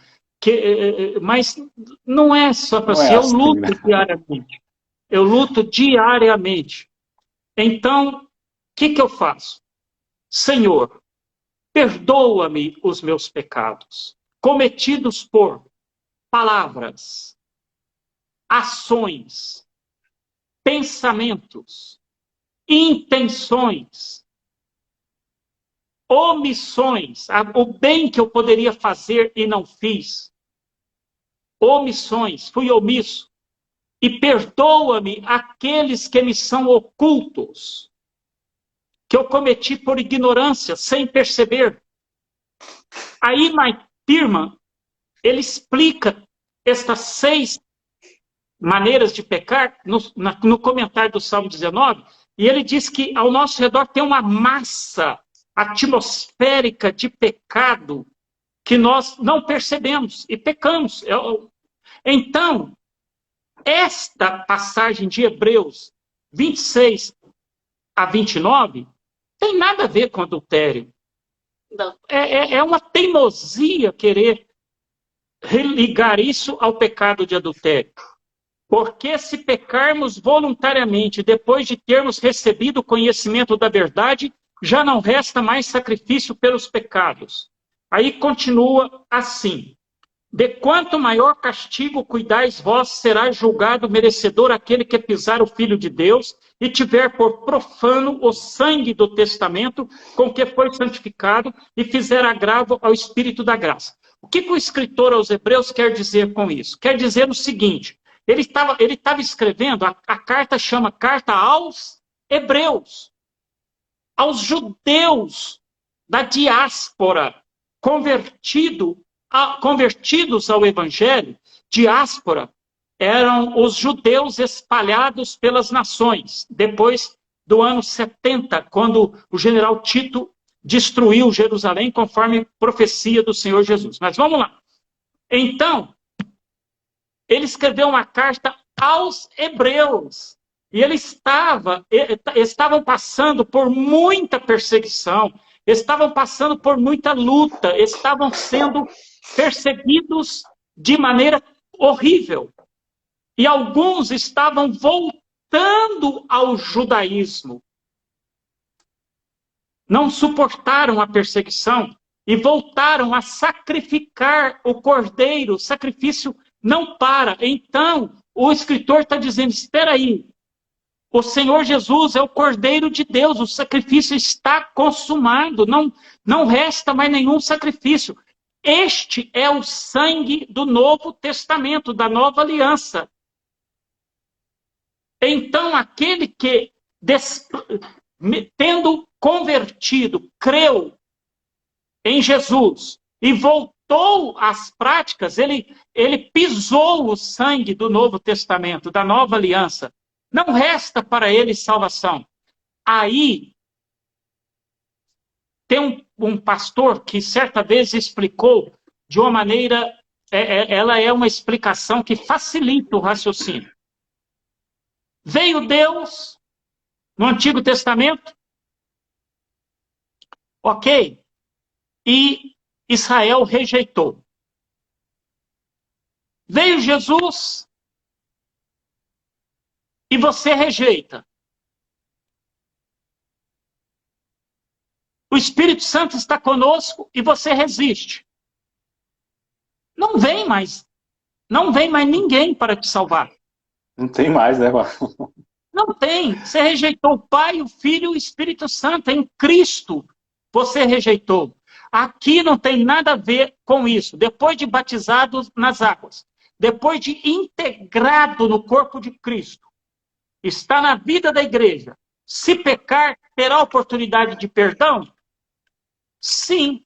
Mas não é só para si, eu luto diariamente. Eu luto diariamente. Então, o que eu faço? Senhor, perdoa-me os meus pecados, cometidos por palavras, ações, pensamentos, intenções, omissões, o bem que eu poderia fazer e não fiz. Omissões, fui omisso. E perdoa-me aqueles que me são ocultos, que eu cometi por ignorância, sem perceber. Aí Mike Pierman, ele explica estas 6 maneiras de pecar no comentário do Salmo 19, e ele diz que ao nosso redor tem uma massa atmosférica de pecado que nós não percebemos e pecamos. Então, esta passagem de Hebreus 26 a 29 tem nada a ver com adultério. É uma teimosia querer religar isso ao pecado de adultério. Porque se pecarmos voluntariamente, depois de termos recebido o conhecimento da verdade, já não resta mais sacrifício pelos pecados. Aí continua assim. De quanto maior castigo cuidais vós, será julgado merecedor aquele que pisar o Filho de Deus e tiver por profano o sangue do testamento com que foi santificado e fizer agravo ao Espírito da graça. O que o escritor aos Hebreus quer dizer com isso? Quer dizer o seguinte, ele estava escrevendo, a carta chama Carta aos Hebreus, aos judeus da diáspora, convertidos ao Evangelho. Diáspora eram os judeus espalhados pelas nações, depois do ano 70, quando o general Tito destruiu Jerusalém, conforme profecia do Senhor Jesus. Mas vamos lá. Então, ele escreveu uma carta aos hebreus, e estavam passando por muita perseguição, estavam passando por muita luta, estavam sendo perseguidos de maneira horrível. E alguns estavam voltando ao judaísmo. Não suportaram a perseguição e voltaram a sacrificar o cordeiro. O sacrifício não para. Então, o escritor está dizendo, espera aí, o Senhor Jesus é o Cordeiro de Deus, o sacrifício está consumado, não resta mais nenhum sacrifício. Este é o sangue do Novo Testamento, da Nova Aliança. Então, aquele que, tendo convertido, creu em Jesus e voltou às práticas, ele pisou o sangue do Novo Testamento, da Nova Aliança. Não resta para ele salvação. Aí, tem um pastor que certa vez explicou de uma maneira, ela é uma explicação que facilita o raciocínio. Veio Deus no Antigo Testamento, ok? E Israel rejeitou. Veio Jesus e você rejeita. O Espírito Santo está conosco e você resiste. Não vem mais ninguém para te salvar. Não tem mais, né? Não tem. Você rejeitou o Pai, o Filho e o Espírito Santo. Em Cristo você rejeitou. Aqui não tem nada a ver com isso. Depois de batizado nas águas, depois de integrado no corpo de Cristo, está na vida da igreja. Se pecar, terá oportunidade de perdão? Sim.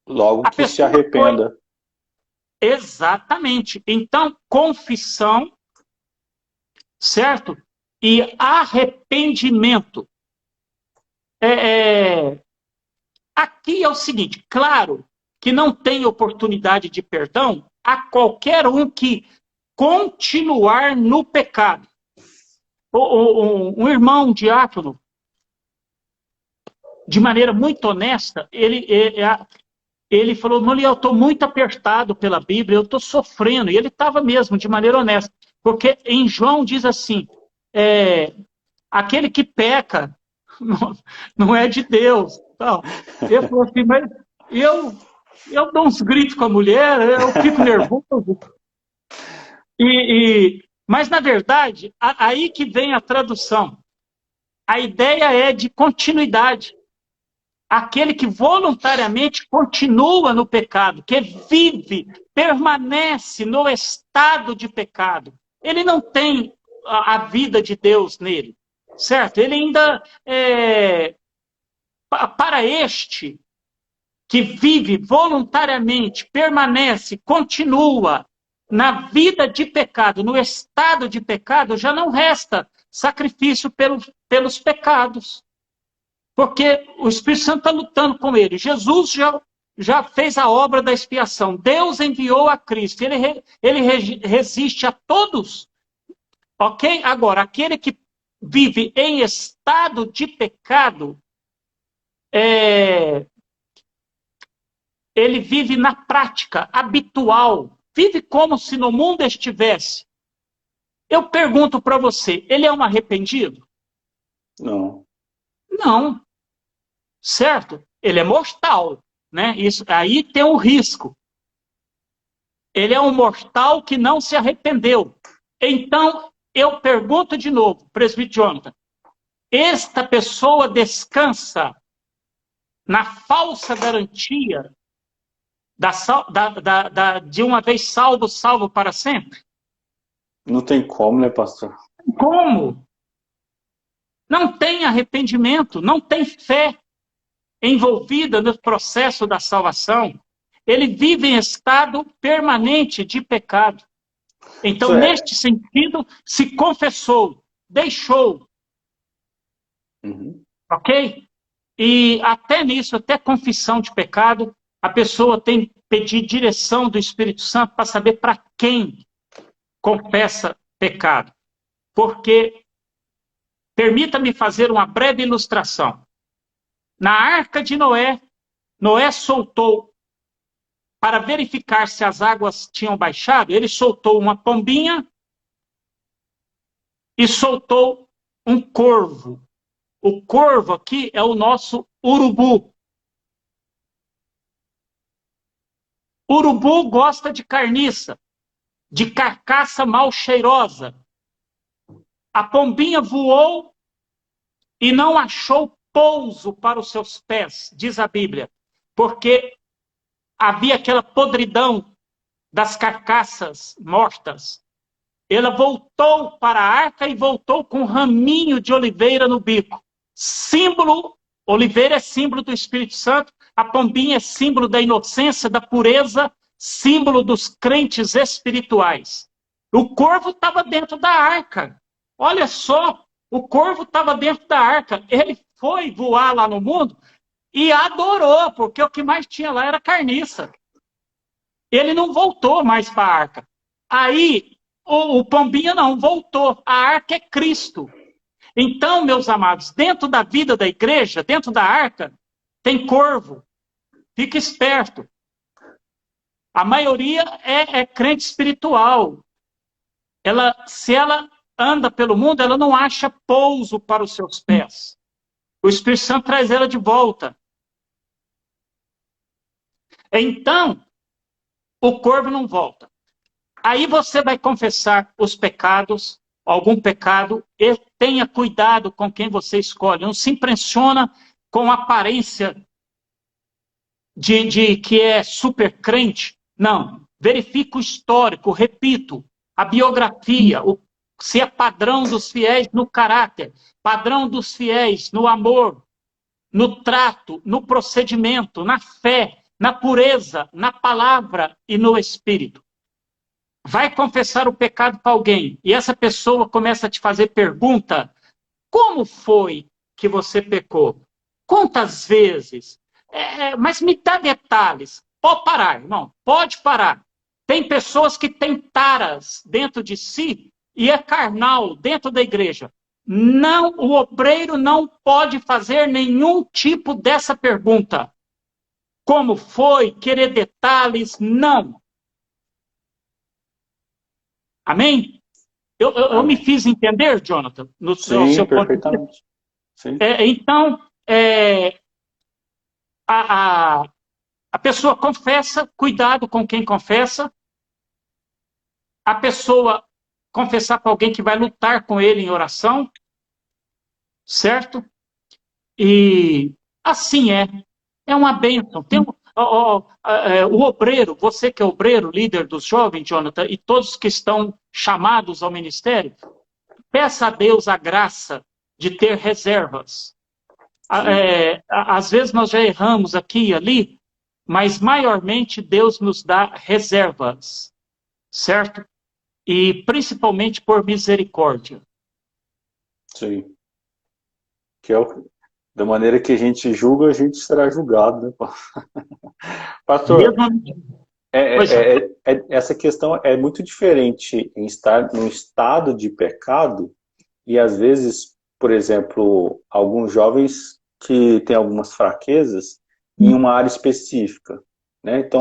Logo que se arrependa. Exatamente. Então, confissão, certo? E arrependimento. Aqui é o seguinte, claro que não tem oportunidade de perdão a qualquer um que continuar no pecado. Um irmão diácono, de maneira muito honesta, ele falou, Moliel, eu estou muito apertado pela Bíblia, eu estou sofrendo. E ele estava mesmo, de maneira honesta. Porque em João diz assim, aquele que peca não é de Deus. Então, ele falou assim, mas eu dou uns gritos com a mulher, eu fico nervoso. Mas, na verdade, aí que vem a tradução. A ideia é de continuidade. Aquele que voluntariamente continua no pecado, que vive, permanece no estado de pecado. Ele não tem a vida de Deus nele, certo? Ele ainda, para este que vive voluntariamente, permanece, continua na vida de pecado, no estado de pecado, já não resta sacrifício pelos pecados. Porque o Espírito Santo está lutando com ele. Jesus já fez a obra da expiação. Deus enviou a Cristo. Ele resiste a todos. Ok? Agora, aquele que vive em estado de pecado, ele vive na prática habitual. Vive como se no mundo estivesse. Eu pergunto para você, ele é um arrependido? Não. Não. Certo? Ele é mortal, né? Isso, aí tem um risco. Ele é um mortal que não se arrependeu. Então, eu pergunto de novo, presbítero Jonathan, esta pessoa descansa na falsa garantia de uma vez salvo, salvo para sempre? Não tem como, né, pastor? Como? Não tem arrependimento, não tem fé envolvida no processo da salvação. Ele vive em estado permanente de pecado. Então, Isso é. neste sentido, se confessou, deixou, ok? E até nisso, até confissão de pecado, a pessoa tem que pedir direção do Espírito Santo para saber para quem confessa pecado. Porque, permita-me fazer uma breve ilustração. Na arca de Noé, Noé soltou, para verificar se as águas tinham baixado, ele soltou uma pombinha e soltou um corvo. O corvo aqui é o nosso urubu. Urubu gosta de carniça, de carcaça mal cheirosa. A pombinha voou e não achou pouso para os seus pés, diz a Bíblia, porque havia aquela podridão das carcaças mortas. Ela voltou para a arca e voltou com um raminho de oliveira no bico. Símbolo, oliveira é símbolo do Espírito Santo, a pombinha é símbolo da inocência, da pureza, símbolo dos crentes espirituais. O corvo estava dentro da arca. Olha só, o corvo estava dentro da arca. Ele foi voar lá no mundo e adorou, porque o que mais tinha lá era carniça. Ele não voltou mais para a arca. Aí, o pombinha não voltou. A arca é Cristo. Então, meus amados, dentro da vida da igreja, dentro da arca, tem corvo. Fica esperto. A maioria é crente espiritual. Se ela anda pelo mundo, ela não acha pouso para os seus pés. O Espírito Santo traz ela de volta. Então, o corvo não volta. Aí você vai confessar os pecados, algum pecado, e tenha cuidado com quem você escolhe. Não se impressiona com a aparência de que é super crente. Não. Verifica o histórico, repito, a biografia, se é padrão dos fiéis no caráter, padrão dos fiéis no amor, no trato, no procedimento, na fé, na pureza, na palavra e no espírito. Vai confessar o pecado para alguém e essa pessoa começa a te fazer pergunta: como foi que você pecou? Quantas vezes? Mas me dá detalhes. Pode parar, irmão, pode parar. Tem pessoas que têm taras dentro de si e é carnal dentro da igreja. Não, o obreiro não pode fazer nenhum tipo dessa pergunta. Como foi? Querer detalhes? Não. Amém? Eu me fiz entender, Jonathan? No Sim, seu perfeitamente. Sim. Então, a pessoa confessa, cuidado com quem confessa. A pessoa confessar para alguém que vai lutar com ele em oração, certo? E assim é uma bênção. Tem o obreiro, você que é obreiro, líder dos jovens, Jonathan, e todos que estão chamados ao ministério, peça a Deus a graça de ter reservas. Às vezes nós já erramos aqui e ali, mas maiormente Deus nos dá reservas, certo? E principalmente por misericórdia. Sim. Que é da maneira que a gente julga, a gente será julgado, né? Pastor, essa questão é muito diferente em estar num estado de pecado e às vezes, por exemplo, alguns jovens que têm algumas fraquezas em uma área específica, né? Então,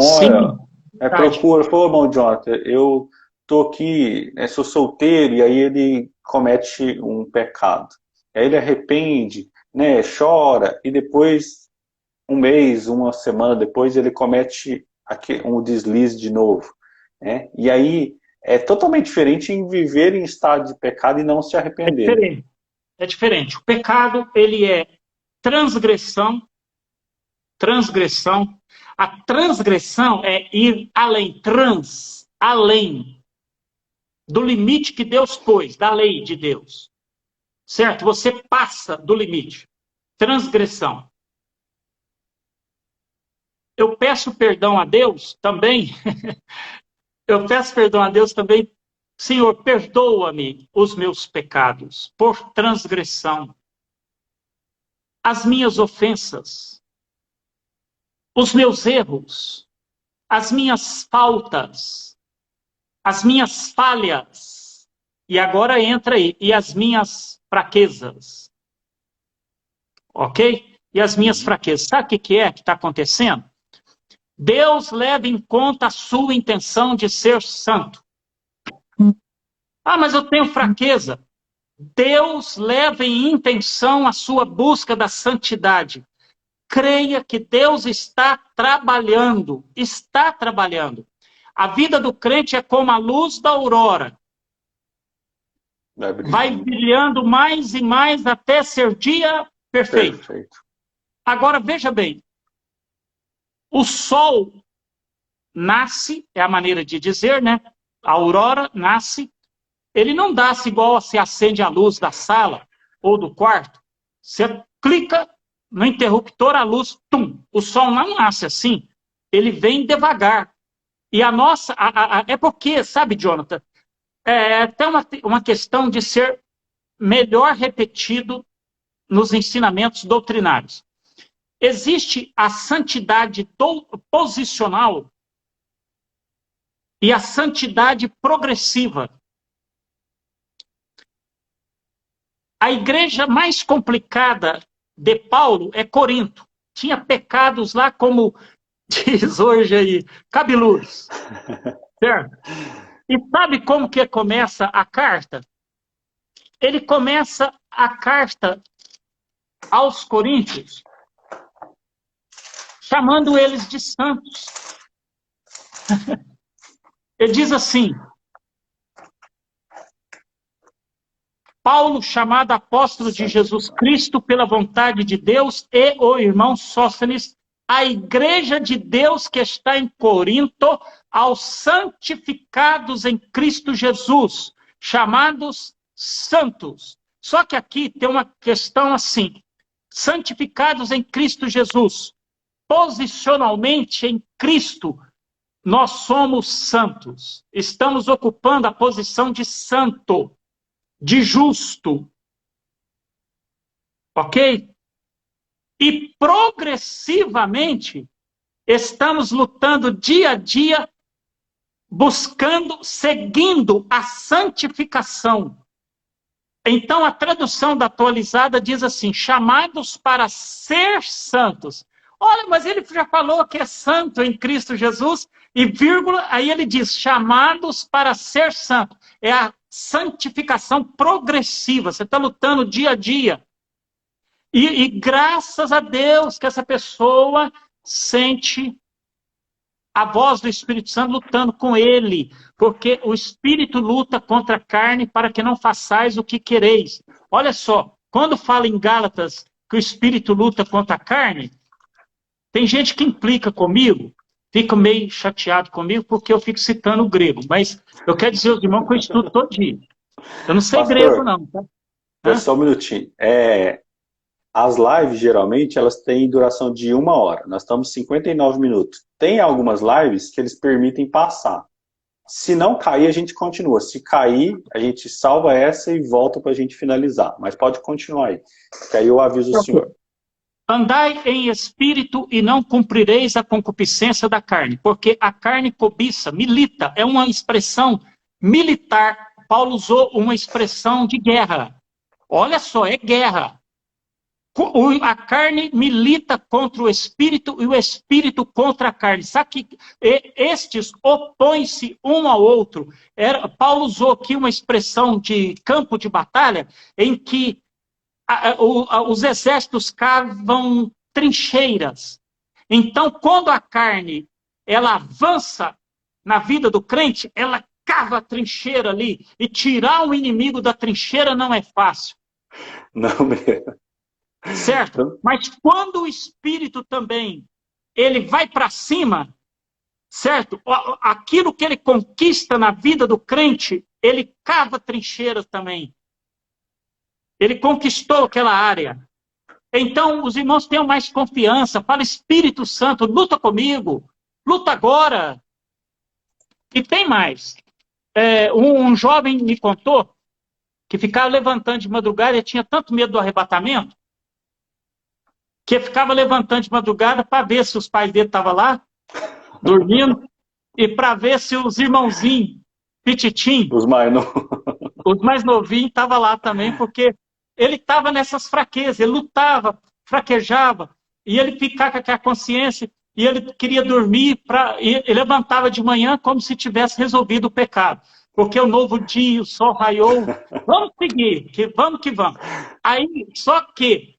procura, pô, irmão Jonathan, eu tô aqui, sou solteiro, e aí ele comete um pecado. Aí ele arrepende, né, chora, e depois um mês, uma semana depois, ele comete um deslize de novo, né? E aí é totalmente diferente em viver em estado de pecado e não se É arrepender, né? diferente. É diferente. O pecado, ele é transgressão, transgressão. A transgressão é ir além, além do limite que Deus pôs, da lei de Deus. Certo? Você passa do limite. Transgressão. Eu peço perdão a Deus também. Eu peço perdão a Deus também. Senhor, perdoa-me os meus pecados por transgressão, as minhas ofensas, os meus erros, as minhas faltas, as minhas falhas. E agora entra aí, e as minhas fraquezas. Ok? E as minhas fraquezas. Sabe o que é que está acontecendo? Deus leva em conta a sua intenção de ser santo. Ah, mas eu tenho fraqueza. Deus leva em intenção a sua busca da santidade. Creia que Deus está trabalhando. Está trabalhando. A vida do crente é como a luz da aurora. Vai brilhando mais e mais até ser dia perfeito. Perfeito. Agora, veja bem. O sol nasce, é a maneira de dizer, né? A aurora nasce. Ele não nasce igual se acende a luz da sala ou do quarto. Você clica no interruptor, a luz, tum. O sol não nasce assim. Ele vem devagar. E a nossa... é porque, sabe, Jonathan, é até uma questão de ser melhor repetido nos ensinamentos doutrinários. Existe a santidade posicional e a santidade progressiva. A igreja mais complicada de Paulo é Corinto. Tinha pecados lá, como diz hoje aí, cabeludos. Certo? E sabe como que começa a carta? Ele começa a carta aos coríntios, chamando eles de santos. Ele diz assim: Paulo, chamado apóstolo de Jesus Cristo pela vontade de Deus, e o irmão Sóstenes, a igreja de Deus que está em Corinto, aos santificados em Cristo Jesus, chamados santos. Só que aqui tem uma questão assim: santificados em Cristo Jesus, posicionalmente em Cristo, nós somos santos. Estamos ocupando a posição de santo, de justo. Ok? E progressivamente estamos lutando dia a dia, buscando, seguindo a santificação. Então a tradução da atualizada diz assim: chamados para ser santos. Olha, mas ele já falou que é santo em Cristo Jesus, e vírgula, aí ele diz, chamados para ser santo. É a santificação progressiva, você está lutando dia a dia. E graças a Deus que essa pessoa sente a voz do Espírito Santo lutando com ele, porque o Espírito luta contra a carne para que não façais o que quereis. Olha só, quando fala em Gálatas que o Espírito luta contra a carne, tem gente que implica comigo, fica meio chateado comigo porque eu fico citando o grego, mas eu quero dizer aos irmãos que eu estudo todo dia. Eu não sei Pastor, grego não. Tá? Só um minutinho. As lives, geralmente, elas têm duração de 1 hora. Nós estamos 59 minutos. Tem algumas lives que eles permitem passar. Se não cair, a gente continua. Se cair, a gente salva essa e volta para a gente finalizar. Mas pode continuar aí, que aí eu aviso o senhor. Andai em espírito e não cumprireis a concupiscência da carne, porque a carne cobiça, milita, é uma expressão militar. Paulo usou uma expressão de guerra. Olha só, é guerra. A carne milita contra o espírito e o espírito contra a carne. Sabe que estes opõem-se um ao outro. Paulo usou aqui uma expressão de campo de batalha em que os exércitos cavam trincheiras. Então, quando a carne ela avança na vida do crente, ela cava a trincheira ali. E tirar o inimigo da trincheira não é fácil. Não mesmo. Certo? Mas quando o Espírito também ele vai para cima, certo? Aquilo que ele conquista na vida do crente, ele cava trincheiras também. Ele conquistou aquela área. Então, os irmãos tenham mais confiança. Fala, Espírito Santo, luta comigo. Luta agora. E tem mais. Um jovem me contou que ficava levantando de madrugada e tinha tanto medo do arrebatamento que ficava levantando de madrugada para ver se os pais dele estavam lá, dormindo, e para ver se os irmãozinhos, pititim, Os mais não. os mais novinhos, estavam lá também, porque ele estava nessas fraquezas, ele lutava, fraquejava, e ele ficava com a consciência, e ele queria dormir, e levantava de manhã como se tivesse resolvido o pecado. Porque o novo dia, o sol raiou, vamos seguir, vamos que vamos. Aí, só que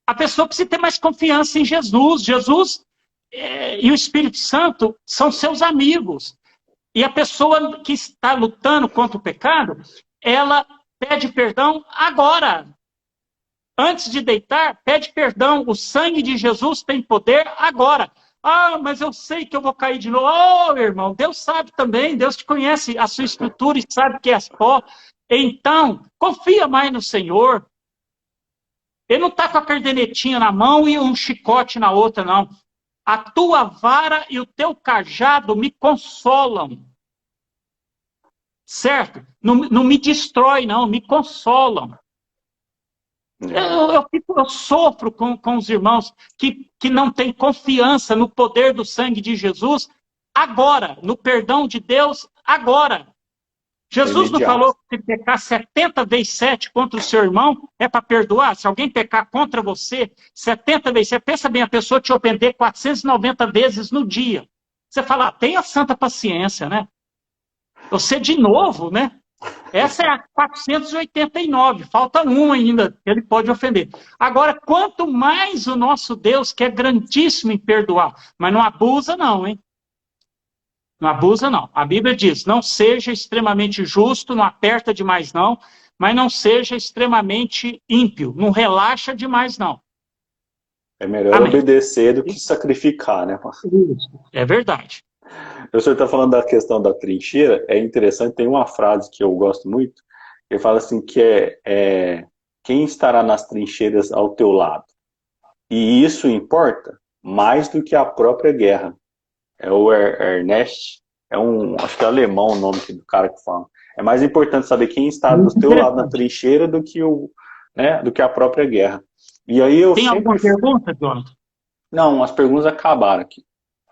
a pessoa precisa ter mais confiança em Jesus. Jesus e o Espírito Santo são seus amigos. E a pessoa que está lutando contra o pecado, ela pede perdão agora. Antes de deitar, pede perdão. O sangue de Jesus tem poder agora. Ah, mas eu sei que eu vou cair de novo. Oh, irmão, Deus sabe também. Deus te conhece a sua estrutura e sabe que é pó. Então, confia mais no Senhor. Ele não está com a cardenetinha na mão e um chicote na outra, não. A tua vara e o teu cajado me consolam. Certo? Não me destrói, não. Me consolam. Eu sofro com os irmãos que não têm confiança no poder do sangue de Jesus agora, no perdão de Deus agora. Jesus não falou que se pecar 70 vezes 7 contra o seu irmão é para perdoar? Se alguém pecar contra você 70 vezes 7, pensa bem, a pessoa te ofender 490 vezes no dia. Você fala, tenha santa paciência, né? Você de novo, né? Essa é a 489, falta um ainda, ele pode ofender. Agora, quanto mais o nosso Deus, que é grandíssimo em perdoar, mas não abusa não, hein? Não abusa não. A Bíblia diz, não seja extremamente justo, não aperta demais não, mas não seja extremamente ímpio, não relaxa demais não. É melhor obedecer do que sacrificar, né? É verdade. O senhor está falando da questão da trincheira, é interessante, tem uma frase que eu gosto muito, ele fala assim que quem estará nas trincheiras ao teu lado? E isso importa mais do que a própria guerra. É o Ernest, acho que é alemão o nome do cara que fala. É mais importante saber quem está do teu lado na trincheira do que a própria guerra. E aí Tem alguma pergunta, Jonathan? Não, as perguntas acabaram aqui.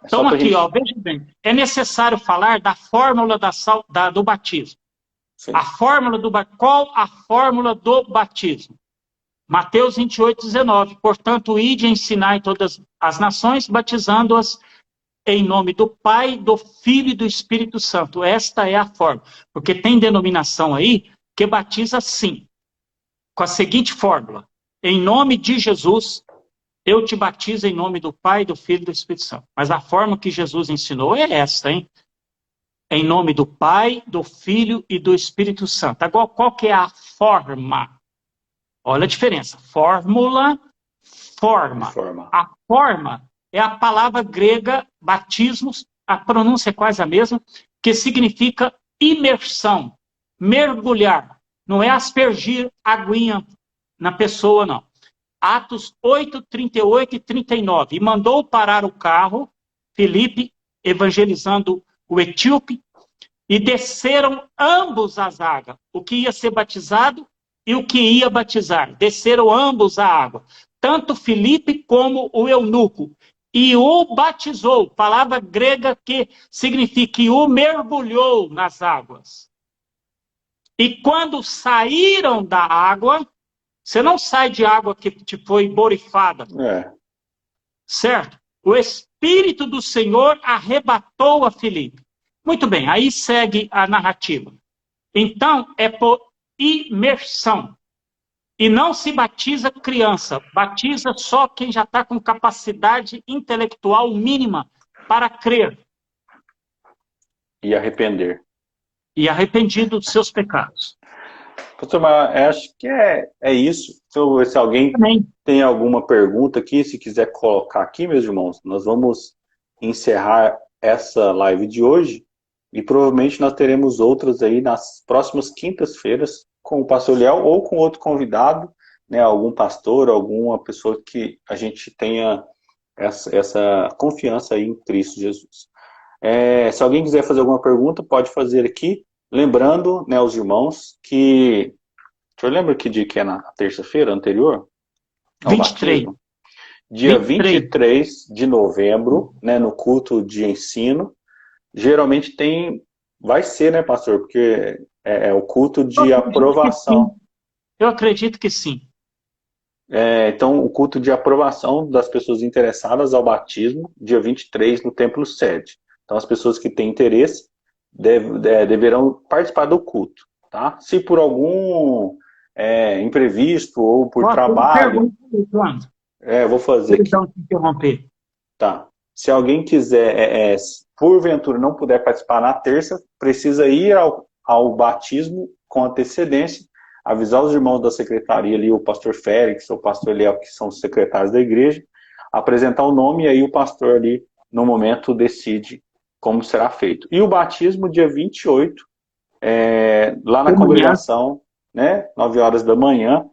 Então aqui, veja bem, é necessário falar da fórmula do batismo. Sim. Qual a fórmula do batismo? Mateus 28, 19. Portanto, ide ensinar em todas as nações, batizando-as em nome do Pai, do Filho e do Espírito Santo. Esta é a fórmula. Porque tem denominação aí que batiza sim, com a seguinte fórmula. Em nome de Jesus, eu te batizo em nome do Pai, do Filho e do Espírito Santo. Mas a forma que Jesus ensinou é esta, hein? Em nome do Pai, do Filho e do Espírito Santo. Agora, qual que é a forma? Olha a diferença. Fórmula, forma. A forma é a palavra grega batismos, a pronúncia é quase a mesma, que significa imersão, mergulhar. Não é aspergir aguinha na pessoa, não. Atos 8, 38 e 39. E mandou parar o carro, Filipe, evangelizando o etíope, e desceram ambos as águas, o que ia ser batizado e o que ia batizar. Desceram ambos a água, tanto Filipe como o eunuco. E o batizou, palavra grega que significa que o mergulhou nas águas. E quando saíram da água, você não sai de água que te foi borrifada. Certo? O Espírito do Senhor arrebatou a Filipe. Muito bem, aí segue a narrativa. Então, é por imersão. E não se batiza criança, batiza só quem já está com capacidade intelectual mínima para crer E arrepender. e arrependido dos seus pecados. Pastor, mas acho que é isso. Se alguém Amém. tem alguma pergunta aqui, se quiser colocar aqui, meus irmãos, nós vamos encerrar essa live de hoje e provavelmente nós teremos outras aí nas próximas quintas-feiras com o pastor Léo ou com outro convidado, né, algum pastor, alguma pessoa que a gente tenha essa confiança aí em Cristo Jesus. Se alguém quiser fazer alguma pergunta, pode fazer aqui. Lembrando, né, os irmãos, que... O senhor lembra que dia que é na terça-feira anterior? 23. Batismo? Dia 23 de novembro, né, no culto de ensino. Geralmente vai ser, né, pastor? Porque é o culto de aprovação. Eu acredito que sim. Então, o culto de aprovação das pessoas interessadas ao batismo, dia 23, no Templo Sede. Então, as pessoas que têm interesse deverão participar do culto, tá? Se por algum imprevisto ou por trabalho... vou fazer aqui. Então, interromper. Tá. Se alguém quiser, porventura não puder participar na terça, precisa ir ao batismo com antecedência, avisar os irmãos da secretaria ali, o pastor Félix, ou o pastor Léo, que são os secretários da igreja, apresentar o nome e aí o pastor ali, no momento, decide como será feito. E o batismo, dia 28, lá na congregação, né, 9 horas da manhã,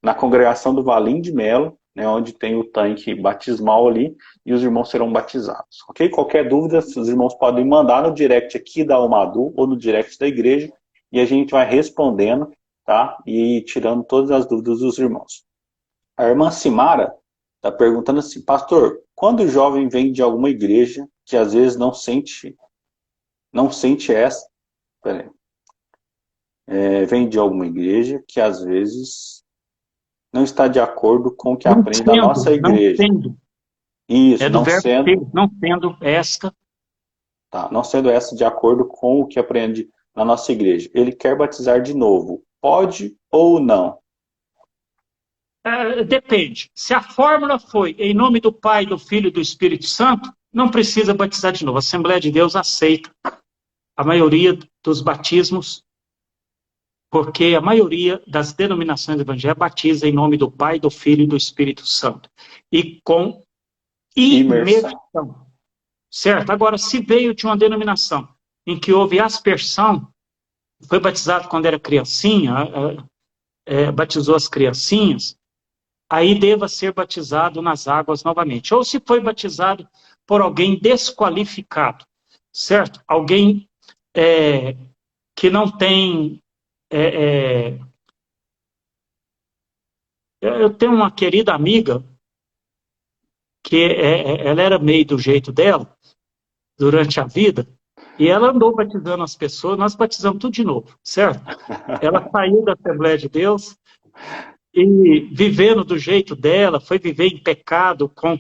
na congregação do Valim de Melo, né, onde tem o tanque batismal ali, e os irmãos serão batizados. Ok? Qualquer dúvida, os irmãos podem mandar no direct aqui da Almadu, ou no direct da igreja, e a gente vai respondendo, tá? E tirando todas as dúvidas dos irmãos. A irmã Simara está perguntando assim, pastor, quando o jovem vem de alguma igreja que às vezes não sente essa... Peraí. Vem de alguma igreja que às vezes não está de acordo com o que aprende da nossa igreja. Não sendo. Isso, do verbo ser, não sendo esta. Tá, não sendo essa de acordo com o que aprende na nossa igreja. Ele quer batizar de novo. Pode ou não? Depende. Se a fórmula foi em nome do Pai, do Filho e do Espírito Santo, não precisa batizar de novo. A Assembleia de Deus aceita a maioria dos batismos, porque a maioria das denominações evangélicas batiza em nome do Pai, do Filho e do Espírito Santo. E com imersão. Certo? Agora, se veio de uma denominação em que houve aspersão, foi batizado quando era criancinha, batizou as criancinhas, aí deva ser batizado nas águas novamente. Ou se foi batizado por alguém desqualificado, certo? Alguém que não tem... Eu tenho uma querida amiga que ela era meio do jeito dela durante a vida, e ela andou batizando as pessoas, nós batizamos tudo de novo, certo? Ela saiu da Assembleia de Deus e vivendo do jeito dela, foi viver em pecado com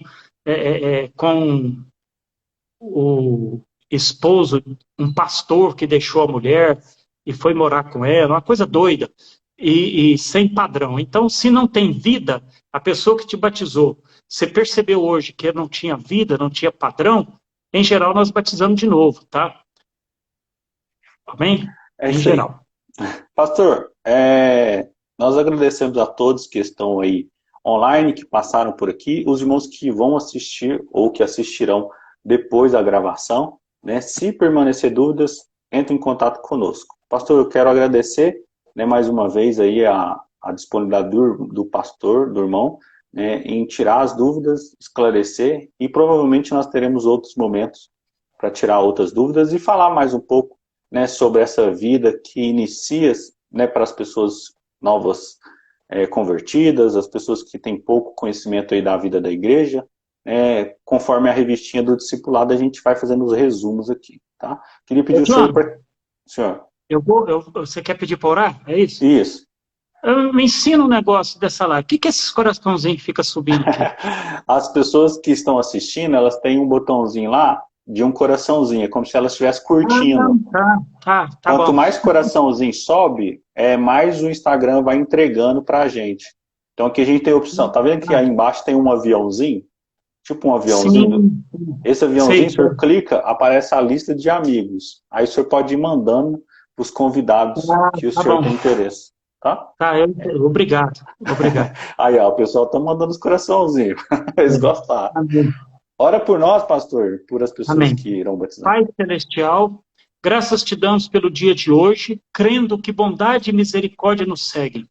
o esposo, um pastor que deixou a mulher e foi morar com ela, uma coisa doida e sem padrão. Então, se não tem vida, a pessoa que te batizou, você percebeu hoje que não tinha vida, não tinha padrão, em geral nós batizamos de novo, tá? Amém? Em geral. Pastor, nós agradecemos a todos que estão aí online, que passaram por aqui, os irmãos que vão assistir ou que assistirão depois da gravação, né? Se permanecer dúvidas, entre em contato conosco. Pastor, eu quero agradecer, né, mais uma vez aí a disponibilidade do pastor, do irmão, né, em tirar as dúvidas, esclarecer, e provavelmente nós teremos outros momentos para tirar outras dúvidas e falar mais um pouco, né, sobre essa vida que inicia, né, para as pessoas novas convertidas, as pessoas que têm pouco conhecimento aí da vida da igreja. Conforme a revistinha do discipulado, a gente vai fazendo os resumos aqui, tá? Queria pedir o senhor para... Senhor. Você quer pedir para orar? É isso? Isso. Me ensina um negócio dessa live. O que é esses coraçãozinhos que ficam subindo aqui? As pessoas que estão assistindo, elas têm um botãozinho lá, de um coraçãozinho, é como se ela estivesse curtindo. Tá Quanto bom. mais coraçãozinho sobe, mais o Instagram vai entregando para a gente. Então aqui a gente tem a opção. Tá vendo que aí embaixo tem um aviãozinho? Tipo um aviãozinho. Sim. Esse aviãozinho, Sei. o senhor clica, aparece a lista de amigos. Aí o senhor pode ir mandando os convidados que o Tá senhor bom. tem interesse. Tá? Obrigado. Obrigado. Aí, ó, o pessoal tá mandando os coraçãozinhos. Eles gostaram. Amém. Ora por nós, pastor, por as pessoas Amém. que irão batizar. Pai Celestial, graças te damos pelo dia de hoje, crendo que bondade e misericórdia nos seguem.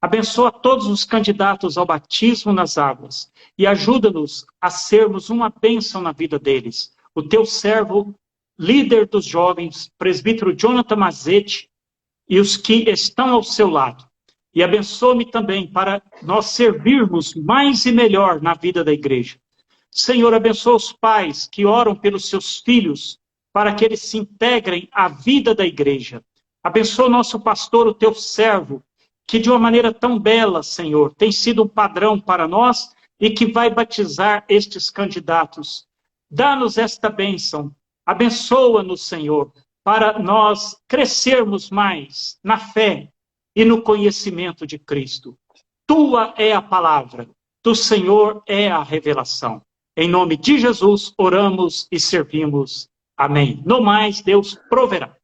Abençoa todos os candidatos ao batismo nas águas e ajuda-nos a sermos uma bênção na vida deles. O teu servo, líder dos jovens, presbítero Jonathan Mazetti, e os que estão ao seu lado. E abençoa-me também para nós servirmos mais e melhor na vida da igreja. Senhor, abençoa os pais que oram pelos seus filhos para que eles se integrem à vida da igreja. Abençoa o nosso pastor, o teu servo, que de uma maneira tão bela, Senhor, tem sido um padrão para nós e que vai batizar estes candidatos. Dá-nos esta bênção. Abençoa-nos, Senhor, para nós crescermos mais na fé e no conhecimento de Cristo. Tua é a palavra, do Senhor é a revelação. Em nome de Jesus, oramos e servimos. Amém. No mais, Deus proverá.